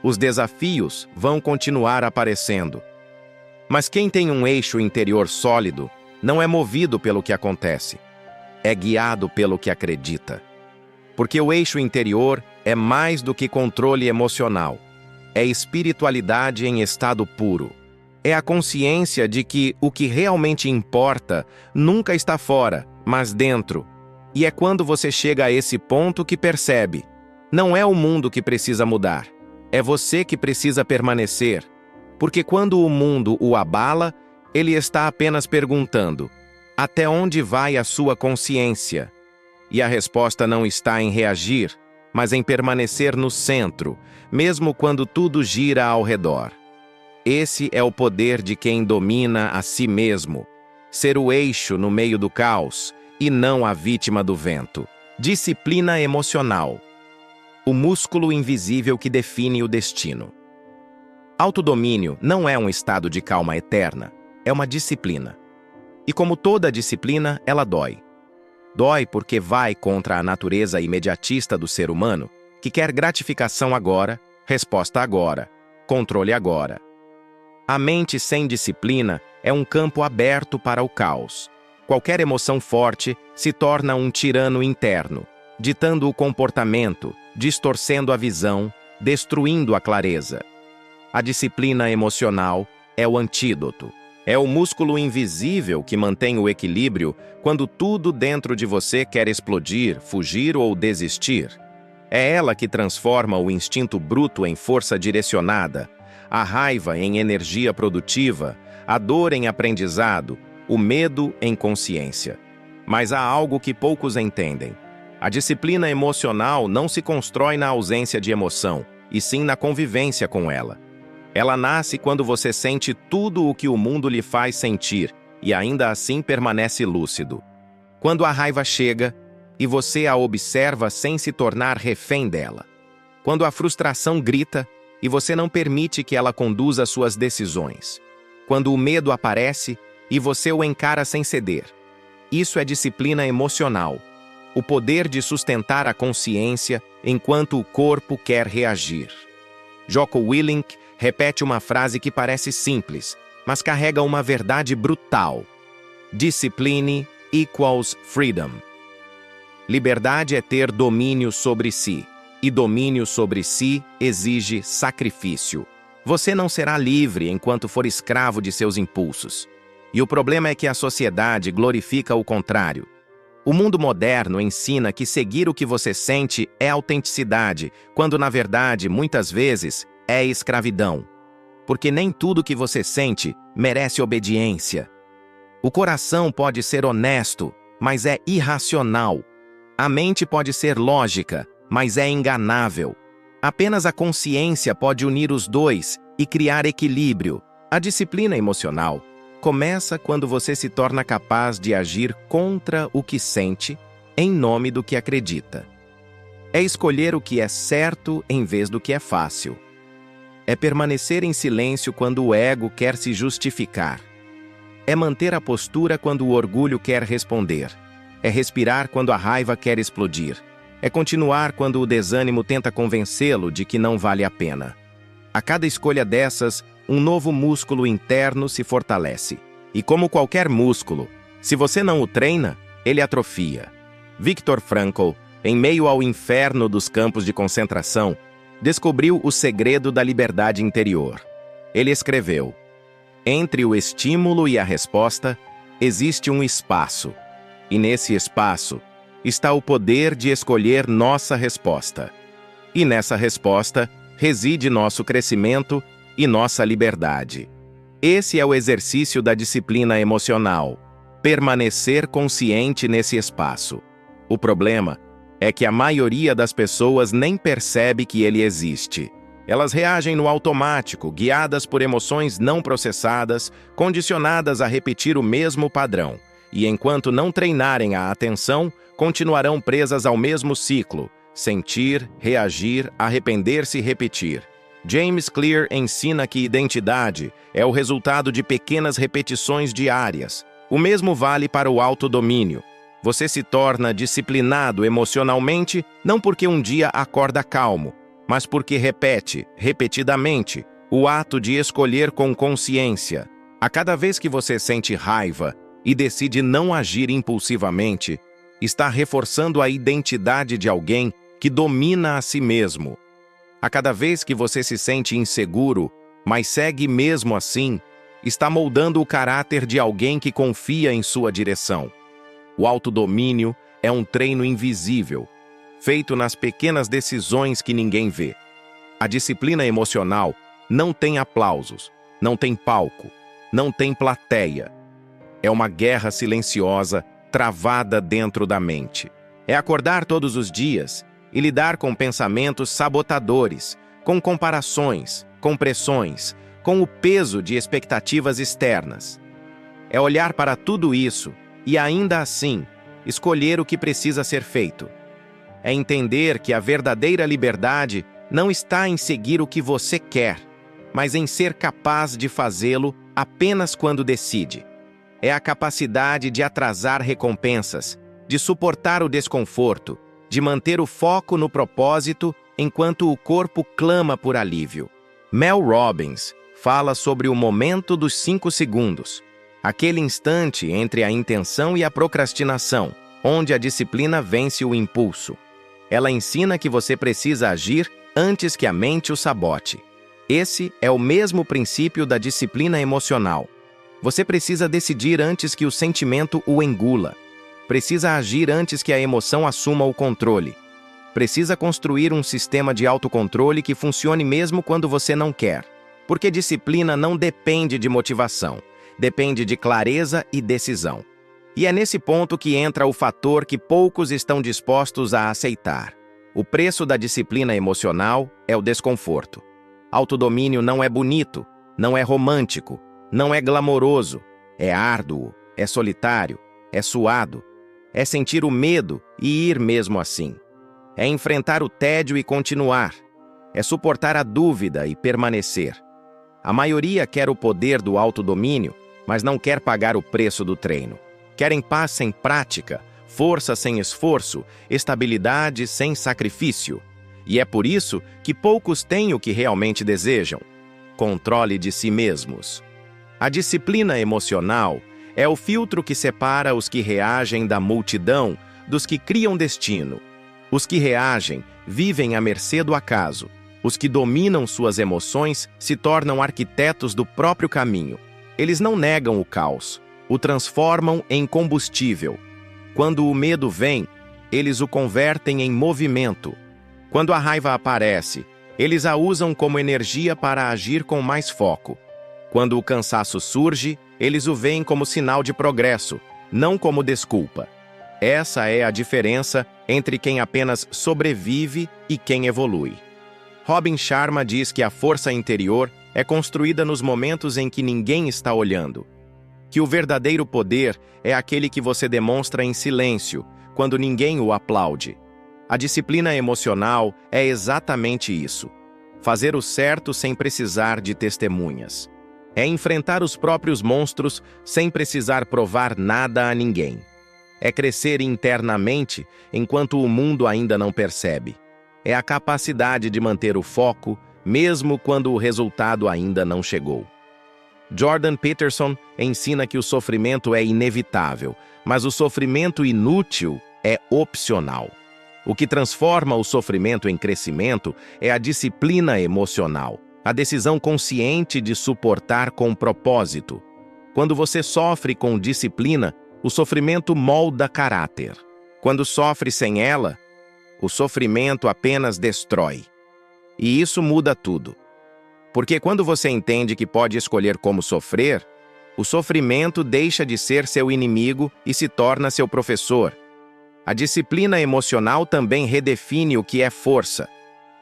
Os desafios vão continuar aparecendo. Mas quem tem um eixo interior sólido não é movido pelo que acontece. É guiado pelo que acredita. Porque o eixo interior é mais do que controle emocional. É espiritualidade em estado puro. É a consciência de que o que realmente importa nunca está fora, mas dentro. E é quando você chega a esse ponto que percebe: não é o mundo que precisa mudar, é você que precisa permanecer. Porque quando o mundo o abala, ele está apenas perguntando: até onde vai a sua consciência? E a resposta não está em reagir, mas em permanecer no centro, mesmo quando tudo gira ao redor. Esse é o poder de quem domina a si mesmo. Ser o eixo no meio do caos e não a vítima do vento. Disciplina emocional. O músculo invisível que define o destino. Autodomínio não é um estado de calma eterna, é uma disciplina. E como toda disciplina, ela dói. Dói porque vai contra a natureza imediatista do ser humano, que quer gratificação agora, resposta agora, controle agora. A mente sem disciplina é um campo aberto para o caos. Qualquer emoção forte se torna um tirano interno, ditando o comportamento, distorcendo a visão, destruindo a clareza. A disciplina emocional é o antídoto. É o músculo invisível que mantém o equilíbrio quando tudo dentro de você quer explodir, fugir ou desistir. É ela que transforma o instinto bruto em força direcionada, a raiva em energia produtiva, a dor em aprendizado, o medo em consciência. Mas há algo que poucos entendem. A disciplina emocional não se constrói na ausência de emoção, e sim na convivência com ela. Ela nasce quando você sente tudo o que o mundo lhe faz sentir e ainda assim permanece lúcido. Quando a raiva chega e você a observa sem se tornar refém dela. Quando a frustração grita e você não permite que ela conduza suas decisões. Quando o medo aparece e você o encara sem ceder. Isso é disciplina emocional. O poder de sustentar a consciência enquanto o corpo quer reagir. Jocko Willink repete uma frase que parece simples, mas carrega uma verdade brutal. Discipline equals freedom. Liberdade é ter domínio sobre si, e domínio sobre si exige sacrifício. Você não será livre enquanto for escravo de seus impulsos. E o problema é que a sociedade glorifica o contrário. O mundo moderno ensina que seguir o que você sente é autenticidade, quando na verdade, muitas vezes, é escravidão. Porque nem tudo que você sente merece obediência. O coração pode ser honesto, mas é irracional. A mente pode ser lógica, mas é enganável. Apenas a consciência pode unir os dois e criar equilíbrio. A disciplina emocional começa quando você se torna capaz de agir contra o que sente, em nome do que acredita. É escolher o que é certo em vez do que é fácil. É permanecer em silêncio quando o ego quer se justificar. É manter a postura quando o orgulho quer responder. É respirar quando a raiva quer explodir. É continuar quando o desânimo tenta convencê-lo de que não vale a pena. A cada escolha dessas, um novo músculo interno se fortalece. E como qualquer músculo, se você não o treina, ele atrofia. Viktor Frankl, em meio ao inferno dos campos de concentração, descobriu o segredo da liberdade interior. Ele escreveu: entre o estímulo e a resposta, existe um espaço. E nesse espaço, está o poder de escolher nossa resposta. E nessa resposta, reside nosso crescimento e nossa liberdade. Esse é o exercício da disciplina emocional. Permanecer consciente nesse espaço. O problema é que a maioria das pessoas nem percebe que ele existe. Elas reagem no automático, guiadas por emoções não processadas, condicionadas a repetir o mesmo padrão. E enquanto não treinarem a atenção, continuarão presas ao mesmo ciclo: sentir, reagir, arrepender-se e repetir. James Clear ensina que identidade é o resultado de pequenas repetições diárias. O mesmo vale para o autodomínio. Você se torna disciplinado emocionalmente não porque um dia acorda calmo, mas porque repete, repetidamente, o ato de escolher com consciência. A cada vez que você sente raiva e decide não agir impulsivamente, está reforçando a identidade de alguém que domina a si mesmo. A cada vez que você se sente inseguro, mas segue mesmo assim, está moldando o caráter de alguém que confia em sua direção. O autodomínio é um treino invisível, feito nas pequenas decisões que ninguém vê. A disciplina emocional não tem aplausos, não tem palco, não tem plateia. É uma guerra silenciosa travada dentro da mente. É acordar todos os dias e lidar com pensamentos sabotadores, com comparações, com pressões, com o peso de expectativas externas. É olhar para tudo isso e, ainda assim, escolher o que precisa ser feito. É entender que a verdadeira liberdade não está em seguir o que você quer, mas em ser capaz de fazê-lo apenas quando decide. É a capacidade de atrasar recompensas, de suportar o desconforto, de manter o foco no propósito enquanto o corpo clama por alívio. Mel Robbins fala sobre o momento dos 5 segundos, aquele instante entre a intenção e a procrastinação, onde a disciplina vence o impulso. Ela ensina que você precisa agir antes que a mente o sabote. Esse é o mesmo princípio da disciplina emocional. Você precisa decidir antes que o sentimento o engula. Precisa agir antes que a emoção assuma o controle. Precisa construir um sistema de autocontrole que funcione mesmo quando você não quer. Porque disciplina não depende de motivação, depende de clareza e decisão. E é nesse ponto que entra o fator que poucos estão dispostos a aceitar. O preço da disciplina emocional é o desconforto. Autodomínio não é bonito, não é romântico, não é glamouroso, é árduo, é solitário, é suado, é sentir o medo e ir mesmo assim. É enfrentar o tédio e continuar, é suportar a dúvida e permanecer. A maioria quer o poder do autodomínio, mas não quer pagar o preço do treino. Querem paz sem prática, força sem esforço, estabilidade sem sacrifício. E é por isso que poucos têm o que realmente desejam: controle de si mesmos. A disciplina emocional é o filtro que separa os que reagem da multidão dos que criam destino. Os que reagem vivem à mercê do acaso. Os que dominam suas emoções se tornam arquitetos do próprio caminho. Eles não negam o caos, o transformam em combustível. Quando o medo vem, eles o convertem em movimento. Quando a raiva aparece, eles a usam como energia para agir com mais foco. Quando o cansaço surge, eles o veem como sinal de progresso, não como desculpa. Essa é a diferença entre quem apenas sobrevive e quem evolui. Robin Sharma diz que a força interior é construída nos momentos em que ninguém está olhando. Que o verdadeiro poder é aquele que você demonstra em silêncio, quando ninguém o aplaude. A disciplina emocional é exatamente isso: fazer o certo sem precisar de testemunhas. É enfrentar os próprios monstros sem precisar provar nada a ninguém. É crescer internamente enquanto o mundo ainda não percebe. É a capacidade de manter o foco, mesmo quando o resultado ainda não chegou. Jordan Peterson ensina que o sofrimento é inevitável, mas o sofrimento inútil é opcional. O que transforma o sofrimento em crescimento é a disciplina emocional, a decisão consciente de suportar com propósito. Quando você sofre com disciplina, o sofrimento molda caráter. Quando sofre sem ela, o sofrimento apenas destrói. E isso muda tudo. Porque quando você entende que pode escolher como sofrer, o sofrimento deixa de ser seu inimigo e se torna seu professor. A disciplina emocional também redefine o que é força.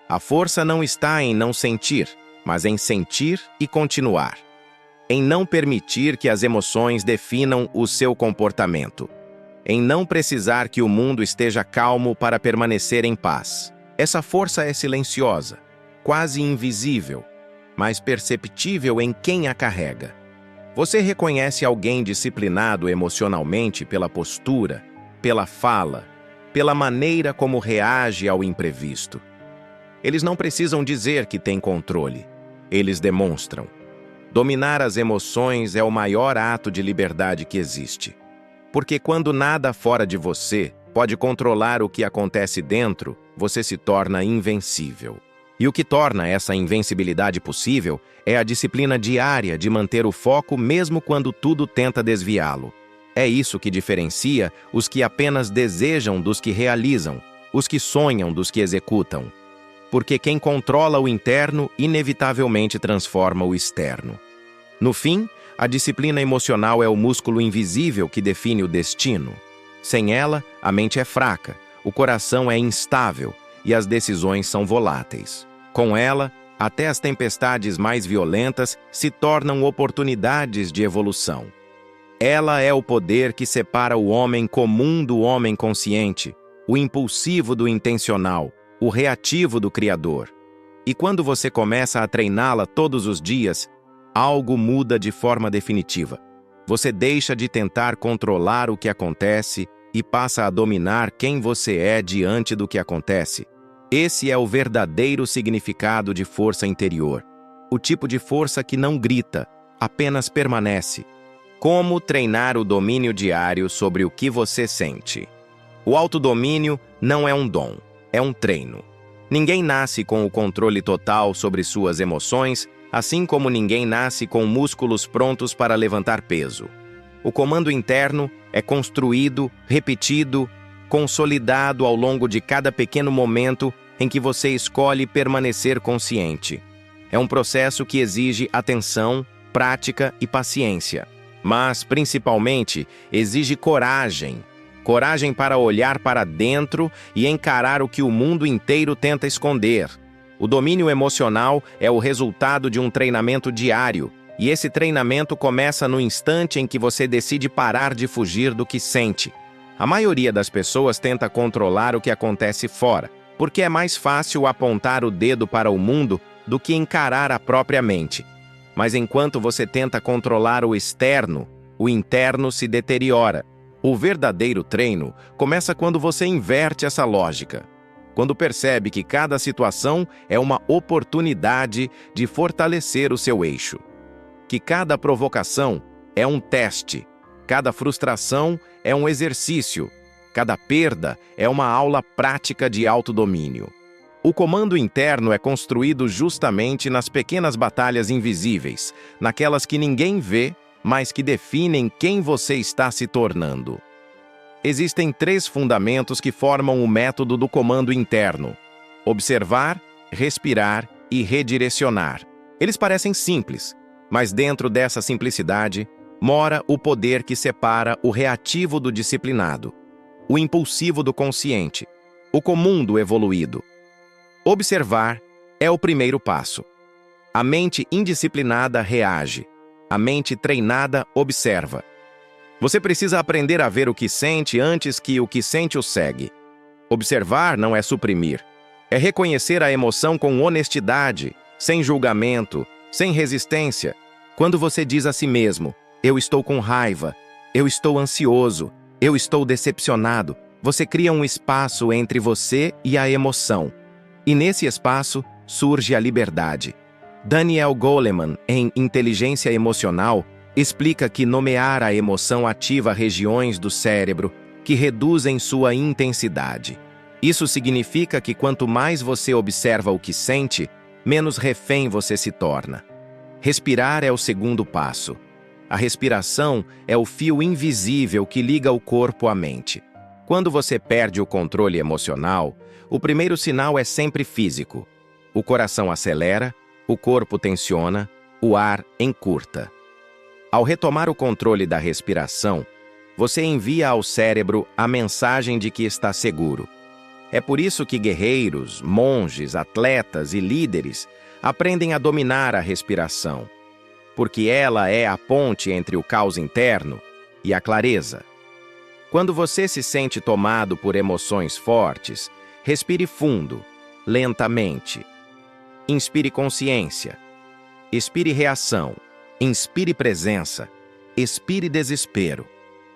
A força não está em não sentir, mas em sentir e continuar. Em não permitir que as emoções definam o seu comportamento. Em não precisar que o mundo esteja calmo para permanecer em paz. Essa força é silenciosa. quase invisível, mas perceptível em quem a carrega. Você reconhece alguém disciplinado emocionalmente pela postura, pela fala, pela maneira como reage ao imprevisto. Eles não precisam dizer que têm controle. Eles demonstram. Dominar as emoções é o maior ato de liberdade que existe. Porque quando nada fora de você pode controlar o que acontece dentro, você se torna invencível. E o que torna essa invencibilidade possível é a disciplina diária de manter o foco mesmo quando tudo tenta desviá-lo. É isso que diferencia os que apenas desejam dos que realizam, os que sonham dos que executam. Porque quem controla o interno inevitavelmente transforma o externo. No fim, a disciplina emocional é o músculo invisível que define o destino. Sem ela, a mente é fraca, o coração é instável e as decisões são voláteis. Com ela, até as tempestades mais violentas se tornam oportunidades de evolução. Ela é o poder que separa o homem comum do homem consciente, o impulsivo do intencional, o reativo do Criador. E quando você começa a treiná-la todos os dias, algo muda de forma definitiva. Você deixa de tentar controlar o que acontece e passa a dominar quem você é diante do que acontece. Esse é o verdadeiro significado de força interior. O tipo de força que não grita, apenas permanece. Como treinar o domínio diário sobre o que você sente? O autodomínio não é um dom, é um treino. Ninguém nasce com o controle total sobre suas emoções, assim como ninguém nasce com músculos prontos para levantar peso. O comando interno é construído, repetido, consolidado ao longo de cada pequeno momento em que você escolhe permanecer consciente. É um processo que exige atenção, prática e paciência. Mas, principalmente, exige coragem. Coragem para olhar para dentro e encarar o que o mundo inteiro tenta esconder. O domínio emocional é o resultado de um treinamento diário, e esse treinamento começa no instante em que você decide parar de fugir do que sente. A maioria das pessoas tenta controlar o que acontece fora, porque é mais fácil apontar o dedo para o mundo do que encarar a própria mente. Mas enquanto você tenta controlar o externo, o interno se deteriora. O verdadeiro treino começa quando você inverte essa lógica. Quando percebe que cada situação é uma oportunidade de fortalecer o seu eixo. Que cada provocação é um teste, cada frustração é um exercício, cada perda é uma aula prática de autodomínio. O comando interno é construído justamente nas pequenas batalhas invisíveis, naquelas que ninguém vê, mas que definem quem você está se tornando. Existem 3 fundamentos que formam o método do comando interno: observar, respirar e redirecionar. Eles parecem simples, mas dentro dessa simplicidade mora o poder que separa o reativo do disciplinado, o impulsivo do consciente, o comum do evoluído. Observar é o primeiro passo. A mente indisciplinada reage, a mente treinada observa. Você precisa aprender a ver o que sente antes que o que sente o segue. Observar não é suprimir, é reconhecer a emoção com honestidade, sem julgamento, sem resistência. Quando você diz a si mesmo, eu estou com raiva, eu estou ansioso, eu estou decepcionado, você cria um espaço entre você e a emoção. E nesse espaço surge a liberdade. Daniel Goleman, em Inteligência Emocional, explica que nomear a emoção ativa regiões do cérebro que reduzem sua intensidade. Isso significa que quanto mais você observa o que sente, menos refém você se torna. Respirar é o segundo passo. A respiração é o fio invisível que liga o corpo à mente. Quando você perde o controle emocional, o primeiro sinal é sempre físico. O coração acelera, o corpo tensiona, o ar encurta. Ao retomar o controle da respiração, você envia ao cérebro a mensagem de que está seguro. É por isso que guerreiros, monges, atletas e líderes aprendem a dominar a respiração, porque ela é a ponte entre o caos interno e a clareza. Quando você se sente tomado por emoções fortes, respire fundo, lentamente. Inspire consciência. Expire reação. Inspire presença. Expire desespero.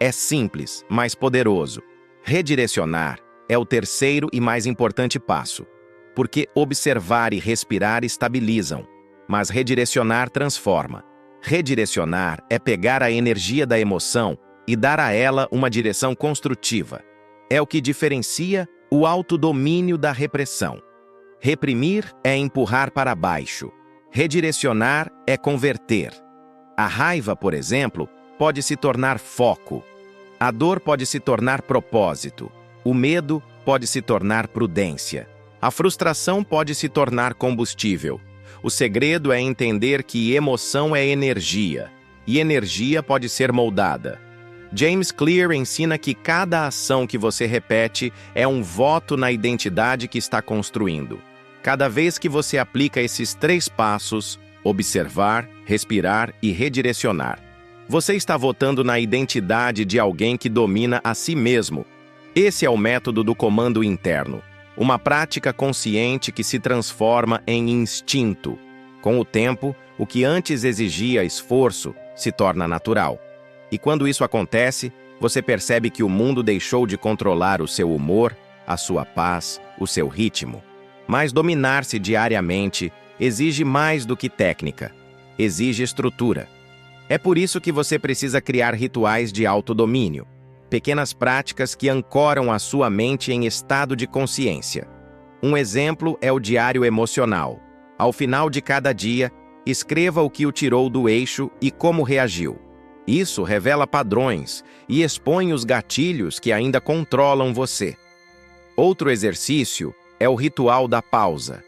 É simples, mas poderoso. Redirecionar é o terceiro e mais importante passo, porque observar e respirar estabilizam, mas redirecionar transforma. Redirecionar é pegar a energia da emoção e dar a ela uma direção construtiva. É o que diferencia o autodomínio da repressão. Reprimir é empurrar para baixo. Redirecionar é converter. A raiva, por exemplo, pode se tornar foco. A dor pode se tornar propósito. O medo pode se tornar prudência. A frustração pode se tornar combustível. O segredo é entender que emoção é energia, e energia pode ser moldada. James Clear ensina que cada ação que você repete é um voto na identidade que está construindo. Cada vez que você aplica esses 3 passos, observar, respirar e redirecionar, você está votando na identidade de alguém que domina a si mesmo. Esse é o método do comando interno, uma prática consciente que se transforma em instinto. Com o tempo, o que antes exigia esforço se torna natural. E quando isso acontece, você percebe que o mundo deixou de controlar o seu humor, a sua paz, o seu ritmo. Mas dominar-se diariamente exige mais do que técnica, exige estrutura. É por isso que você precisa criar rituais de autodomínio, pequenas práticas que ancoram a sua mente em estado de consciência. Um exemplo é o diário emocional. Ao final de cada dia, escreva o que o tirou do eixo e como reagiu. Isso revela padrões e expõe os gatilhos que ainda controlam você. Outro exercício é o ritual da pausa.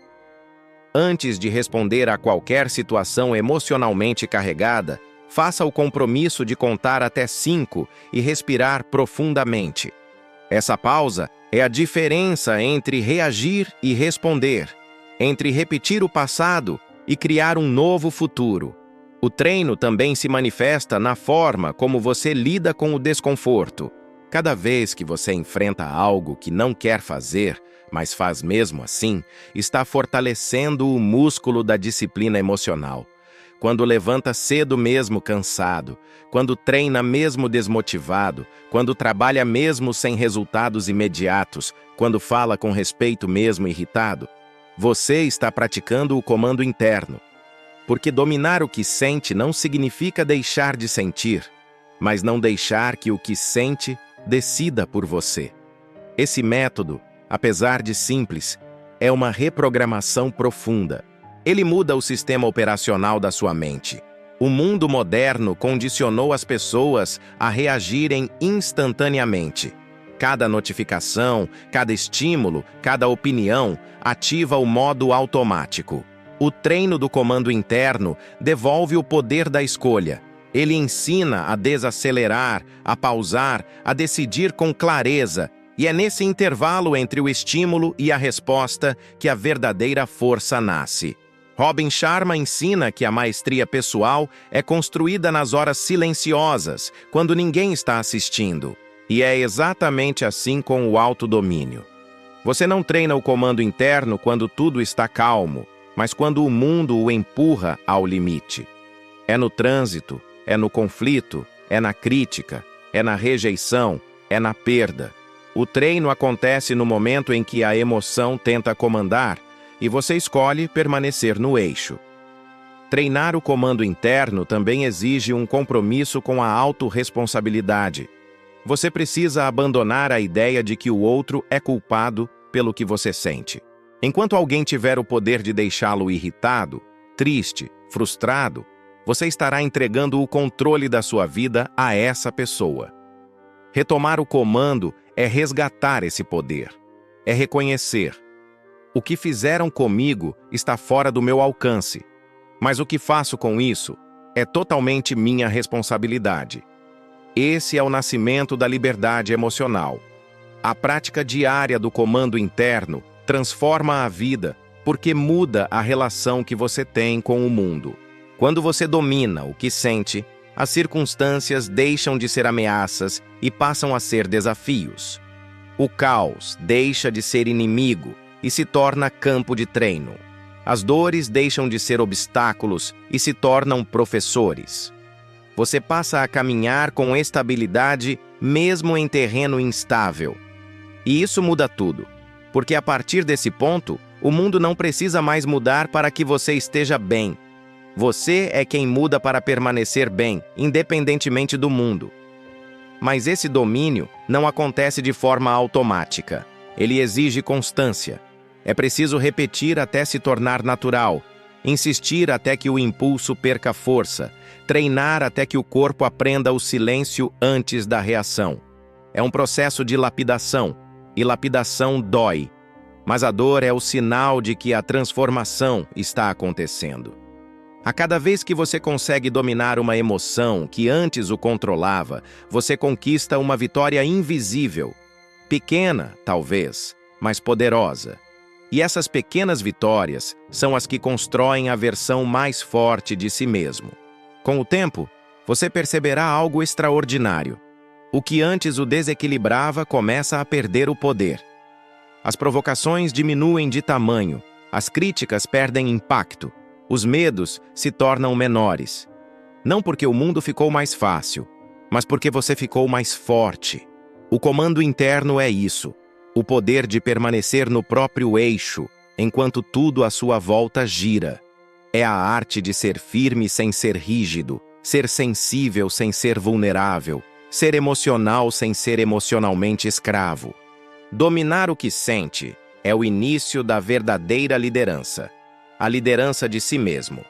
Antes de responder a qualquer situação emocionalmente carregada, faça o compromisso de contar até 5 e respirar profundamente. Essa pausa é a diferença entre reagir e responder, entre repetir o passado e criar um novo futuro. O treino também se manifesta na forma como você lida com o desconforto. Cada vez que você enfrenta algo que não quer fazer, mas faz mesmo assim, está fortalecendo o músculo da disciplina emocional. Quando levanta cedo mesmo cansado, quando treina mesmo desmotivado, quando trabalha mesmo sem resultados imediatos, quando fala com respeito mesmo irritado, você está praticando o comando interno. Porque dominar o que sente não significa deixar de sentir, mas não deixar que o que sente decida por você. Esse método, apesar de simples, é uma reprogramação profunda. Ele muda o sistema operacional da sua mente. O mundo moderno condicionou as pessoas a reagirem instantaneamente. Cada notificação, cada estímulo, cada opinião ativa o modo automático. O treino do comando interno devolve o poder da escolha. Ele ensina a desacelerar, a pausar, a decidir com clareza, e é nesse intervalo entre o estímulo e a resposta que a verdadeira força nasce. Robin Sharma ensina que a maestria pessoal é construída nas horas silenciosas, quando ninguém está assistindo. E é exatamente assim com o autodomínio. Você não treina o comando interno quando tudo está calmo, mas quando o mundo o empurra ao limite. É no trânsito, é no conflito, é na crítica, é na rejeição, é na perda. O treino acontece no momento em que a emoção tenta comandar e você escolhe permanecer no eixo. Treinar o comando interno também exige um compromisso com a autorresponsabilidade. Você precisa abandonar a ideia de que o outro é culpado pelo que você sente. Enquanto alguém tiver o poder de deixá-lo irritado, triste, frustrado, você estará entregando o controle da sua vida a essa pessoa. Retomar o comando é resgatar esse poder. É reconhecer: o que fizeram comigo está fora do meu alcance, mas o que faço com isso é totalmente minha responsabilidade. Esse é o nascimento da liberdade emocional. A prática diária do comando interno transforma a vida porque muda a relação que você tem com o mundo. Quando você domina o que sente, as circunstâncias deixam de ser ameaças e passam a ser desafios. O caos deixa de ser inimigo e se torna campo de treino. As dores deixam de ser obstáculos e se tornam professores. Você passa a caminhar com estabilidade mesmo em terreno instável. E isso muda tudo, porque a partir desse ponto, o mundo não precisa mais mudar para que você esteja bem. Você é quem muda para permanecer bem, independentemente do mundo. Mas esse domínio não acontece de forma automática. Ele exige constância. É preciso repetir até se tornar natural, insistir até que o impulso perca força, treinar até que o corpo aprenda o silêncio antes da reação. É um processo de lapidação, e lapidação dói. Mas a dor é o sinal de que a transformação está acontecendo. A cada vez que você consegue dominar uma emoção que antes o controlava, você conquista uma vitória invisível. Pequena, talvez, mas poderosa. E essas pequenas vitórias são as que constroem a versão mais forte de si mesmo. Com o tempo, você perceberá algo extraordinário. O que antes o desequilibrava começa a perder o poder. As provocações diminuem de tamanho, as críticas perdem impacto, os medos se tornam menores. Não porque o mundo ficou mais fácil, mas porque você ficou mais forte. O comando interno é isso, o poder de permanecer no próprio eixo, enquanto tudo à sua volta gira. É a arte de ser firme sem ser rígido, ser sensível sem ser vulnerável, ser emocional sem ser emocionalmente escravo. Dominar o que sente é o início da verdadeira liderança, a liderança de si mesmo.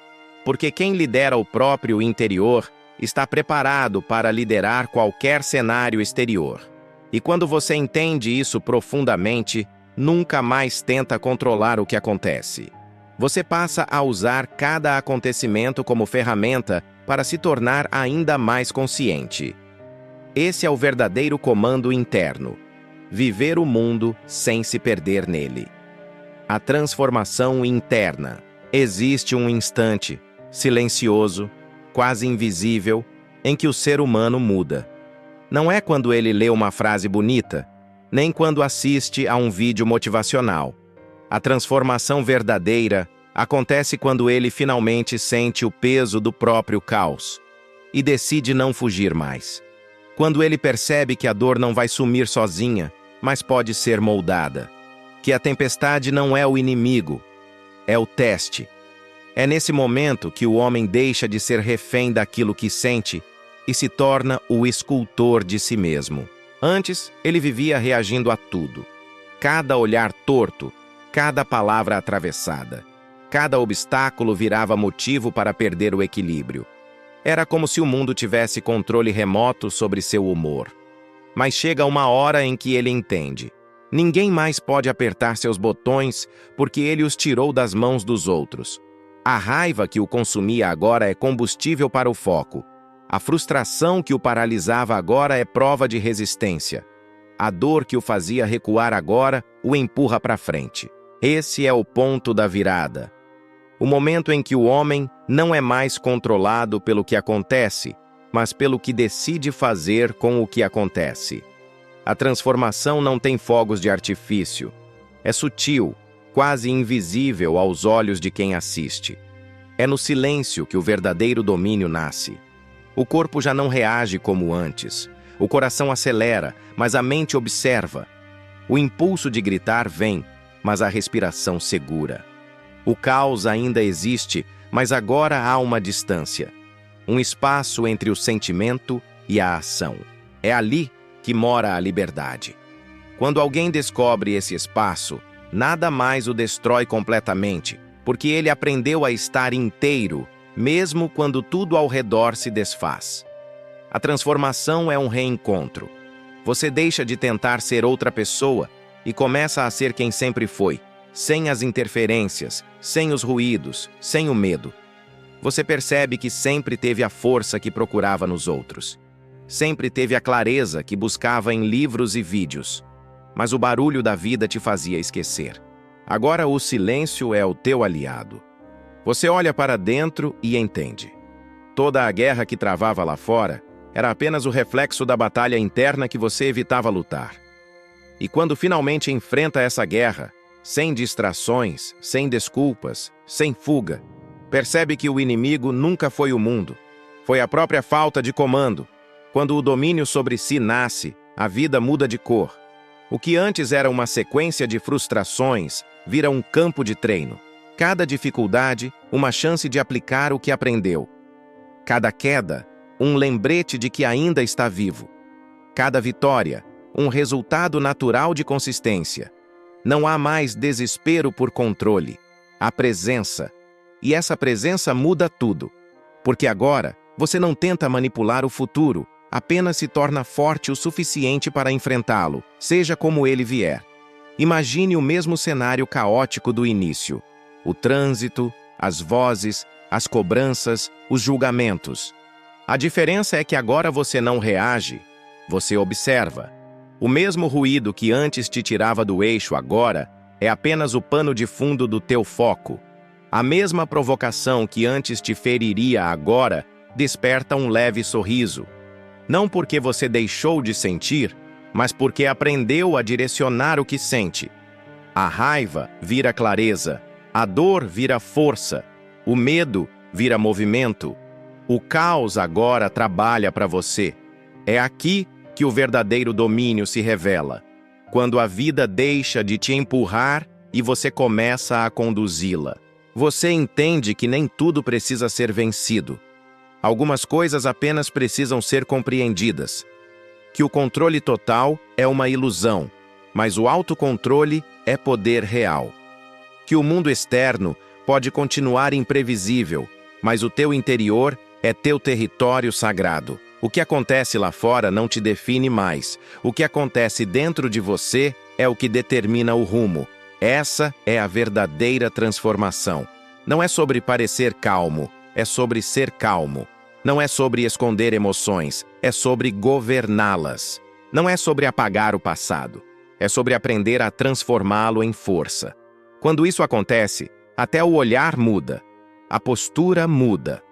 Porque quem lidera o próprio interior está preparado para liderar qualquer cenário exterior. E quando você entende isso profundamente, nunca mais tenta controlar o que acontece. Você passa a usar cada acontecimento como ferramenta para se tornar ainda mais consciente. Esse é o verdadeiro comando interno. Viver o mundo sem se perder nele. A transformação interna. Existe um instante, silencioso, quase invisível, em que o ser humano muda. Não é quando ele lê uma frase bonita, nem quando assiste a um vídeo motivacional. A transformação verdadeira acontece quando ele finalmente sente o peso do próprio caos e decide não fugir mais. Quando ele percebe que a dor não vai sumir sozinha, mas pode ser moldada. Que a tempestade não é o inimigo, é o teste. É nesse momento que o homem deixa de ser refém daquilo que sente e se torna o escultor de si mesmo. Antes, ele vivia reagindo a tudo. Cada olhar torto, cada palavra atravessada, cada obstáculo virava motivo para perder o equilíbrio. Era como se o mundo tivesse controle remoto sobre seu humor. Mas chega uma hora em que ele entende. Ninguém mais pode apertar seus botões porque ele os tirou das mãos dos outros. A raiva que o consumia agora é combustível para o foco. A frustração que o paralisava agora é prova de resistência. A dor que o fazia recuar agora o empurra para frente. Esse é o ponto da virada. O momento em que o homem não é mais controlado pelo que acontece, mas pelo que decide fazer com o que acontece. A transformação não tem fogos de artifício. É sutil, quase invisível aos olhos de quem assiste. É no silêncio que o verdadeiro domínio nasce. O corpo já não reage como antes. O coração acelera, mas a mente observa. O impulso de gritar vem, mas a respiração segura. O caos ainda existe, mas agora há uma distância. Um espaço entre o sentimento e a ação. É ali que mora a liberdade. Quando alguém descobre esse espaço, nada mais o destrói completamente, porque ele aprendeu a estar inteiro, mesmo quando tudo ao redor se desfaz. A transformação é um reencontro. Você deixa de tentar ser outra pessoa e começa a ser quem sempre foi, sem as interferências, sem os ruídos, sem o medo. Você percebe que sempre teve a força que procurava nos outros. Sempre teve a clareza que buscava em livros e vídeos. Mas o barulho da vida te fazia esquecer. Agora o silêncio é o teu aliado. Você olha para dentro e entende. Toda a guerra que travava lá fora era apenas o reflexo da batalha interna que você evitava lutar. E quando finalmente enfrenta essa guerra, sem distrações, sem desculpas, sem fuga. Percebe que o inimigo nunca foi o mundo. Foi a própria falta de comando. Quando o domínio sobre si nasce, a vida muda de cor. O que antes era uma sequência de frustrações, vira um campo de treino. Cada dificuldade, uma chance de aplicar o que aprendeu. Cada queda, um lembrete de que ainda está vivo. Cada vitória, um resultado natural de consistência. Não há mais desespero por controle. Há presença. E essa presença muda tudo. Porque agora, você não tenta manipular o futuro, apenas se torna forte o suficiente para enfrentá-lo, seja como ele vier. Imagine o mesmo cenário caótico do início. O trânsito, as vozes, as cobranças, os julgamentos. A diferença é que agora você não reage, você observa. O mesmo ruído que antes te tirava do eixo agora é apenas o pano de fundo do teu foco. A mesma provocação que antes te feriria agora desperta um leve sorriso. Não porque você deixou de sentir, mas porque aprendeu a direcionar o que sente. A raiva vira clareza, a dor vira força, o medo vira movimento. O caos agora trabalha para você. É aqui que o verdadeiro domínio se revela, quando a vida deixa de te empurrar e você começa a conduzi-la. Você entende que nem tudo precisa ser vencido. Algumas coisas apenas precisam ser compreendidas. Que o controle total é uma ilusão, mas o autocontrole é poder real. Que o mundo externo pode continuar imprevisível, mas o teu interior é teu território sagrado. O que acontece lá fora não te define mais. O que acontece dentro de você é o que determina o rumo. Essa é a verdadeira transformação. Não é sobre parecer calmo, é sobre ser calmo. Não é sobre esconder emoções, é sobre governá-las. Não é sobre apagar o passado, é sobre aprender a transformá-lo em força. Quando isso acontece, até o olhar muda, a postura muda,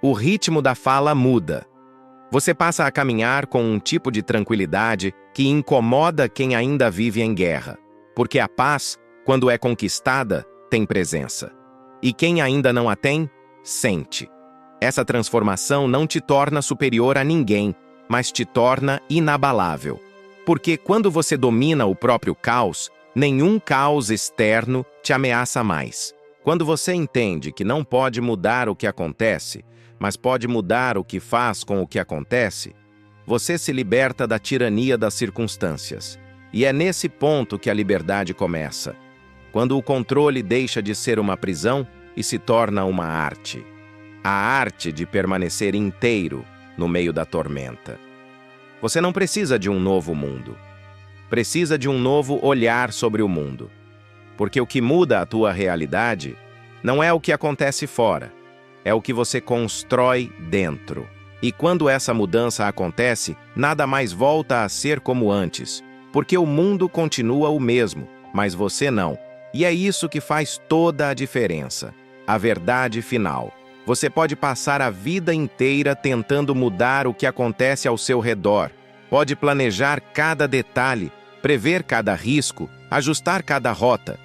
o ritmo da fala muda. Você passa a caminhar com um tipo de tranquilidade que incomoda quem ainda vive em guerra, porque a paz, quando é conquistada, tem presença. E quem ainda não a tem, sente. Essa transformação não te torna superior a ninguém, mas te torna inabalável. Porque quando você domina o próprio caos, nenhum caos externo te ameaça mais. Quando você entende que não pode mudar o que acontece, mas pode mudar o que faz com o que acontece, você se liberta da tirania das circunstâncias. E é nesse ponto que a liberdade começa. Quando o controle deixa de ser uma prisão e se torna uma arte. A arte de permanecer inteiro no meio da tormenta. Você não precisa de um novo mundo. Precisa de um novo olhar sobre o mundo. Porque o que muda a tua realidade não é o que acontece fora, é o que você constrói dentro. E quando essa mudança acontece, nada mais volta a ser como antes, porque o mundo continua o mesmo, mas você não. E é isso que faz toda a diferença. A verdade final. Você pode passar a vida inteira tentando mudar o que acontece ao seu redor. Pode planejar cada detalhe, prever cada risco, ajustar cada rota.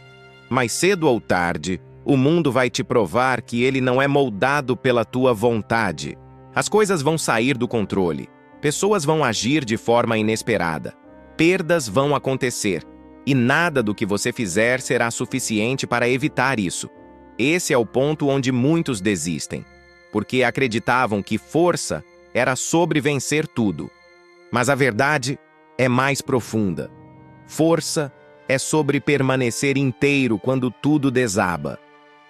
Mas cedo ou tarde, o mundo vai te provar que ele não é moldado pela tua vontade. As coisas vão sair do controle. Pessoas vão agir de forma inesperada. Perdas vão acontecer. E nada do que você fizer será suficiente para evitar isso. Esse é o ponto onde muitos desistem, porque acreditavam que força era sobre vencer tudo. Mas a verdade é mais profunda. Força é sobre permanecer inteiro quando tudo desaba.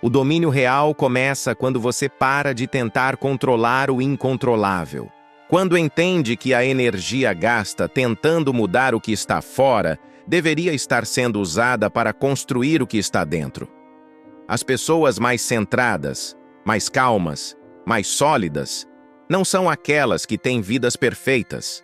O domínio real começa quando você para de tentar controlar o incontrolável. Quando entende que a energia gasta tentando mudar o que está fora deveria estar sendo usada para construir o que está dentro. As pessoas mais centradas, mais calmas, mais sólidas, não são aquelas que têm vidas perfeitas.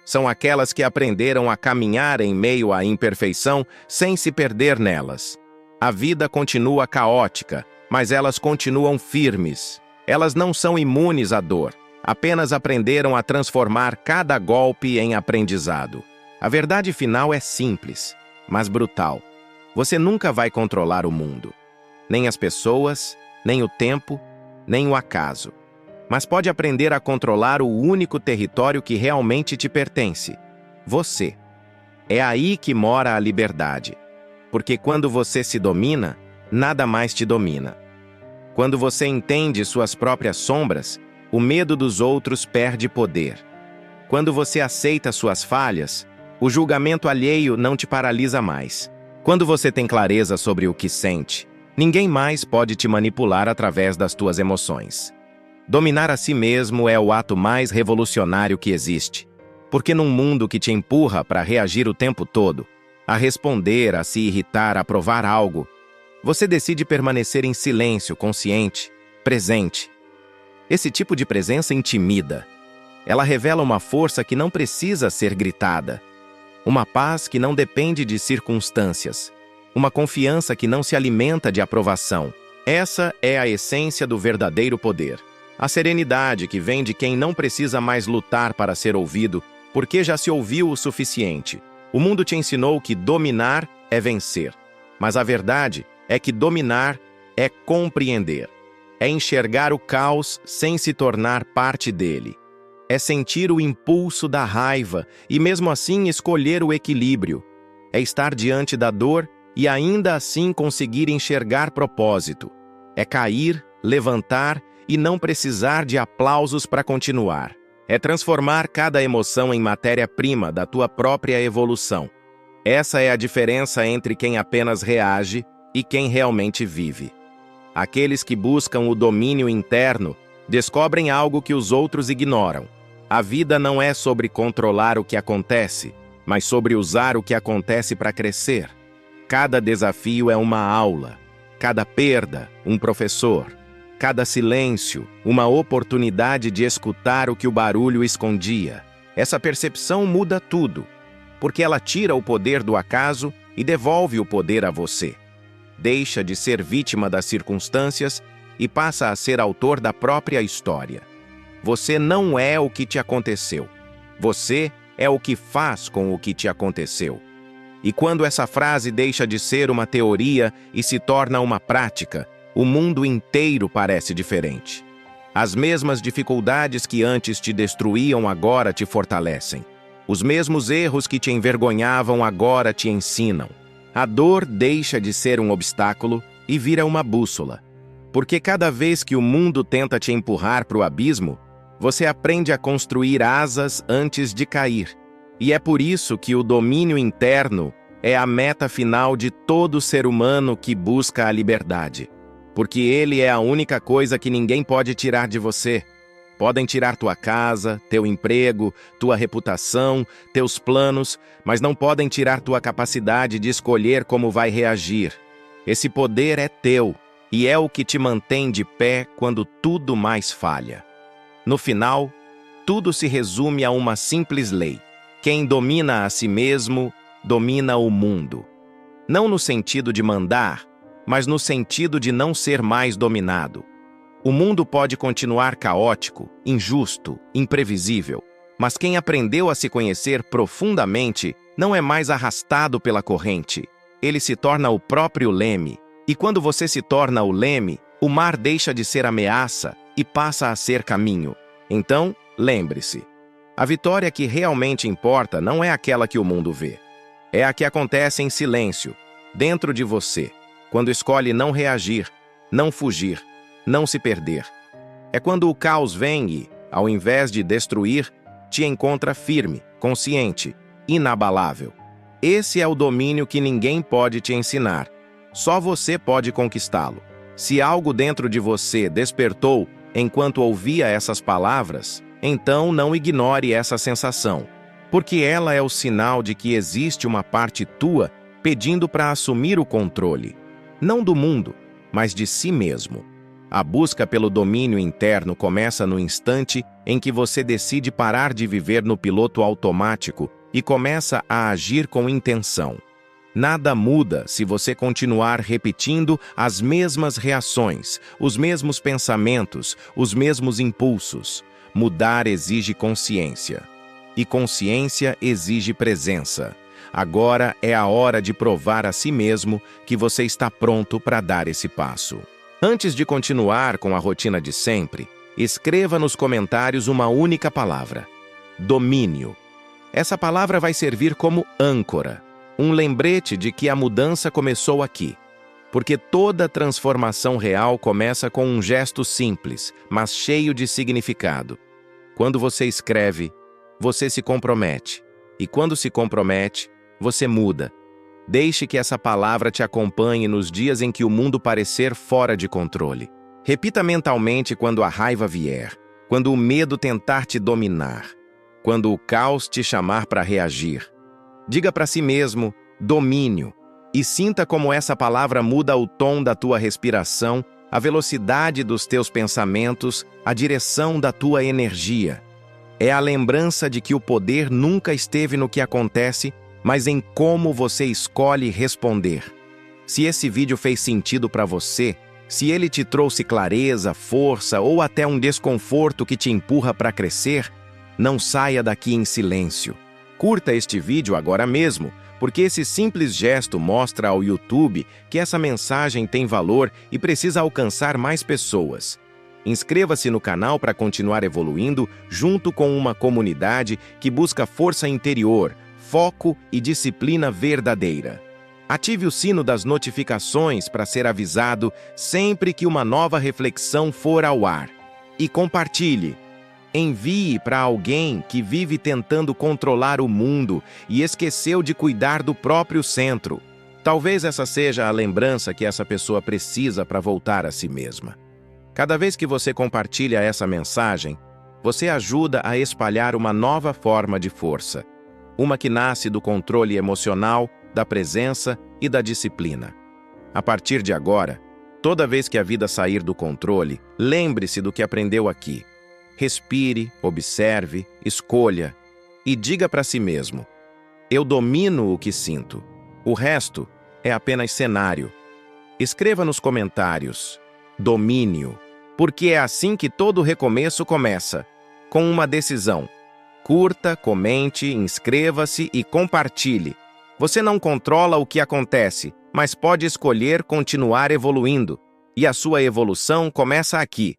São aquelas que aprenderam a caminhar em meio à imperfeição sem se perder nelas. A vida continua caótica, mas elas continuam firmes. Elas não são imunes à dor, apenas aprenderam a transformar cada golpe em aprendizado. A verdade final é simples, mas brutal. Você nunca vai controlar o mundo, nem as pessoas, nem o tempo, nem o acaso. Mas pode aprender a controlar o único território que realmente te pertence: você. É aí que mora a liberdade. Porque quando você se domina, nada mais te domina. Quando você entende suas próprias sombras, o medo dos outros perde poder. Quando você aceita suas falhas, o julgamento alheio não te paralisa mais. Quando você tem clareza sobre o que sente, ninguém mais pode te manipular através das tuas emoções. Dominar a si mesmo é o ato mais revolucionário que existe. Porque num mundo que te empurra para reagir o tempo todo, a responder, a se irritar, a provar algo, você decide permanecer em silêncio, consciente, presente. Esse tipo de presença intimida. Ela revela uma força que não precisa ser gritada. Uma paz que não depende de circunstâncias. Uma confiança que não se alimenta de aprovação. Essa é a essência do verdadeiro poder. A serenidade que vem de quem não precisa mais lutar para ser ouvido, porque já se ouviu o suficiente. O mundo te ensinou que dominar é vencer. Mas a verdade é que dominar é compreender. É enxergar o caos sem se tornar parte dele. É sentir o impulso da raiva e, mesmo assim, escolher o equilíbrio. É estar diante da dor e, ainda assim, conseguir enxergar propósito. É cair, levantar e não precisar de aplausos para continuar. É transformar cada emoção em matéria-prima da tua própria evolução. Essa é a diferença entre quem apenas reage e quem realmente vive. Aqueles que buscam o domínio interno descobrem algo que os outros ignoram. A vida não é sobre controlar o que acontece, mas sobre usar o que acontece para crescer. Cada desafio é uma aula, cada perda, um professor. Cada silêncio, uma oportunidade de escutar o que o barulho escondia. Essa percepção muda tudo, porque ela tira o poder do acaso e devolve o poder a você. Deixa de ser vítima das circunstâncias e passa a ser autor da própria história. Você não é o que te aconteceu. Você é o que faz com o que te aconteceu. E quando essa frase deixa de ser uma teoria e se torna uma prática, o mundo inteiro parece diferente. As mesmas dificuldades que antes te destruíam agora te fortalecem. Os mesmos erros que te envergonhavam agora te ensinam. A dor deixa de ser um obstáculo e vira uma bússola. Porque cada vez que o mundo tenta te empurrar para o abismo, você aprende a construir asas antes de cair. E é por isso que o domínio interno é a meta final de todo ser humano que busca a liberdade. Porque ele é a única coisa que ninguém pode tirar de você. Podem tirar tua casa, teu emprego, tua reputação, teus planos, mas não podem tirar tua capacidade de escolher como vai reagir. Esse poder é teu e é o que te mantém de pé quando tudo mais falha. No final, tudo se resume a uma simples lei. Quem domina a si mesmo, domina o mundo. Não no sentido de mandar, mas no sentido de não ser mais dominado. O mundo pode continuar caótico, injusto, imprevisível, mas quem aprendeu a se conhecer profundamente não é mais arrastado pela corrente. Ele se torna o próprio leme, e quando você se torna o leme, o mar deixa de ser ameaça e passa a ser caminho. Então, lembre-se, a vitória que realmente importa não é aquela que o mundo vê. É a que acontece em silêncio, dentro de você. Quando escolhe não reagir, não fugir, não se perder. É quando o caos vem e, ao invés de destruir, te encontra firme, consciente, inabalável. Esse é o domínio que ninguém pode te ensinar. Só você pode conquistá-lo. Se algo dentro de você despertou enquanto ouvia essas palavras, então não ignore essa sensação, porque ela é o sinal de que existe uma parte tua pedindo para assumir o controle. Não do mundo, mas de si mesmo. A busca pelo domínio interno começa no instante em que você decide parar de viver no piloto automático e começa a agir com intenção. Nada muda se você continuar repetindo as mesmas reações, os mesmos pensamentos, os mesmos impulsos. Mudar exige consciência. E consciência exige presença. Agora é a hora de provar a si mesmo que você está pronto para dar esse passo. Antes de continuar com a rotina de sempre, escreva nos comentários uma única palavra: domínio. Essa palavra vai servir como âncora, um lembrete de que a mudança começou aqui. Porque toda transformação real começa com um gesto simples, mas cheio de significado. Quando você escreve, você se compromete. E quando se compromete, você muda. Deixe que essa palavra te acompanhe nos dias em que o mundo parecer fora de controle. Repita mentalmente quando a raiva vier, quando o medo tentar te dominar, quando o caos te chamar para reagir. Diga para si mesmo: domínio. E sinta como essa palavra muda o tom da tua respiração, a velocidade dos teus pensamentos, a direção da tua energia. É a lembrança de que o poder nunca esteve no que acontece, mas em como você escolhe responder. Se esse vídeo fez sentido para você, se ele te trouxe clareza, força ou até um desconforto que te empurra para crescer, não saia daqui em silêncio. Curta este vídeo agora mesmo, porque esse simples gesto mostra ao YouTube que essa mensagem tem valor e precisa alcançar mais pessoas. Inscreva-se no canal para continuar evoluindo junto com uma comunidade que busca força interior, foco e disciplina verdadeira. Ative o sino das notificações para ser avisado sempre que uma nova reflexão for ao ar. E compartilhe. Envie para alguém que vive tentando controlar o mundo e esqueceu de cuidar do próprio centro. Talvez essa seja a lembrança que essa pessoa precisa para voltar a si mesma. Cada vez que você compartilha essa mensagem, você ajuda a espalhar uma nova forma de força. Uma que nasce do controle emocional, da presença e da disciplina. A partir de agora, toda vez que a vida sair do controle, lembre-se do que aprendeu aqui. Respire, observe, escolha e diga para si mesmo: eu domino o que sinto. O resto é apenas cenário. Escreva nos comentários: domínio, porque é assim que todo recomeço começa, com uma decisão. Curta, comente, inscreva-se e compartilhe. Você não controla o que acontece, mas pode escolher continuar evoluindo. E a sua evolução começa aqui,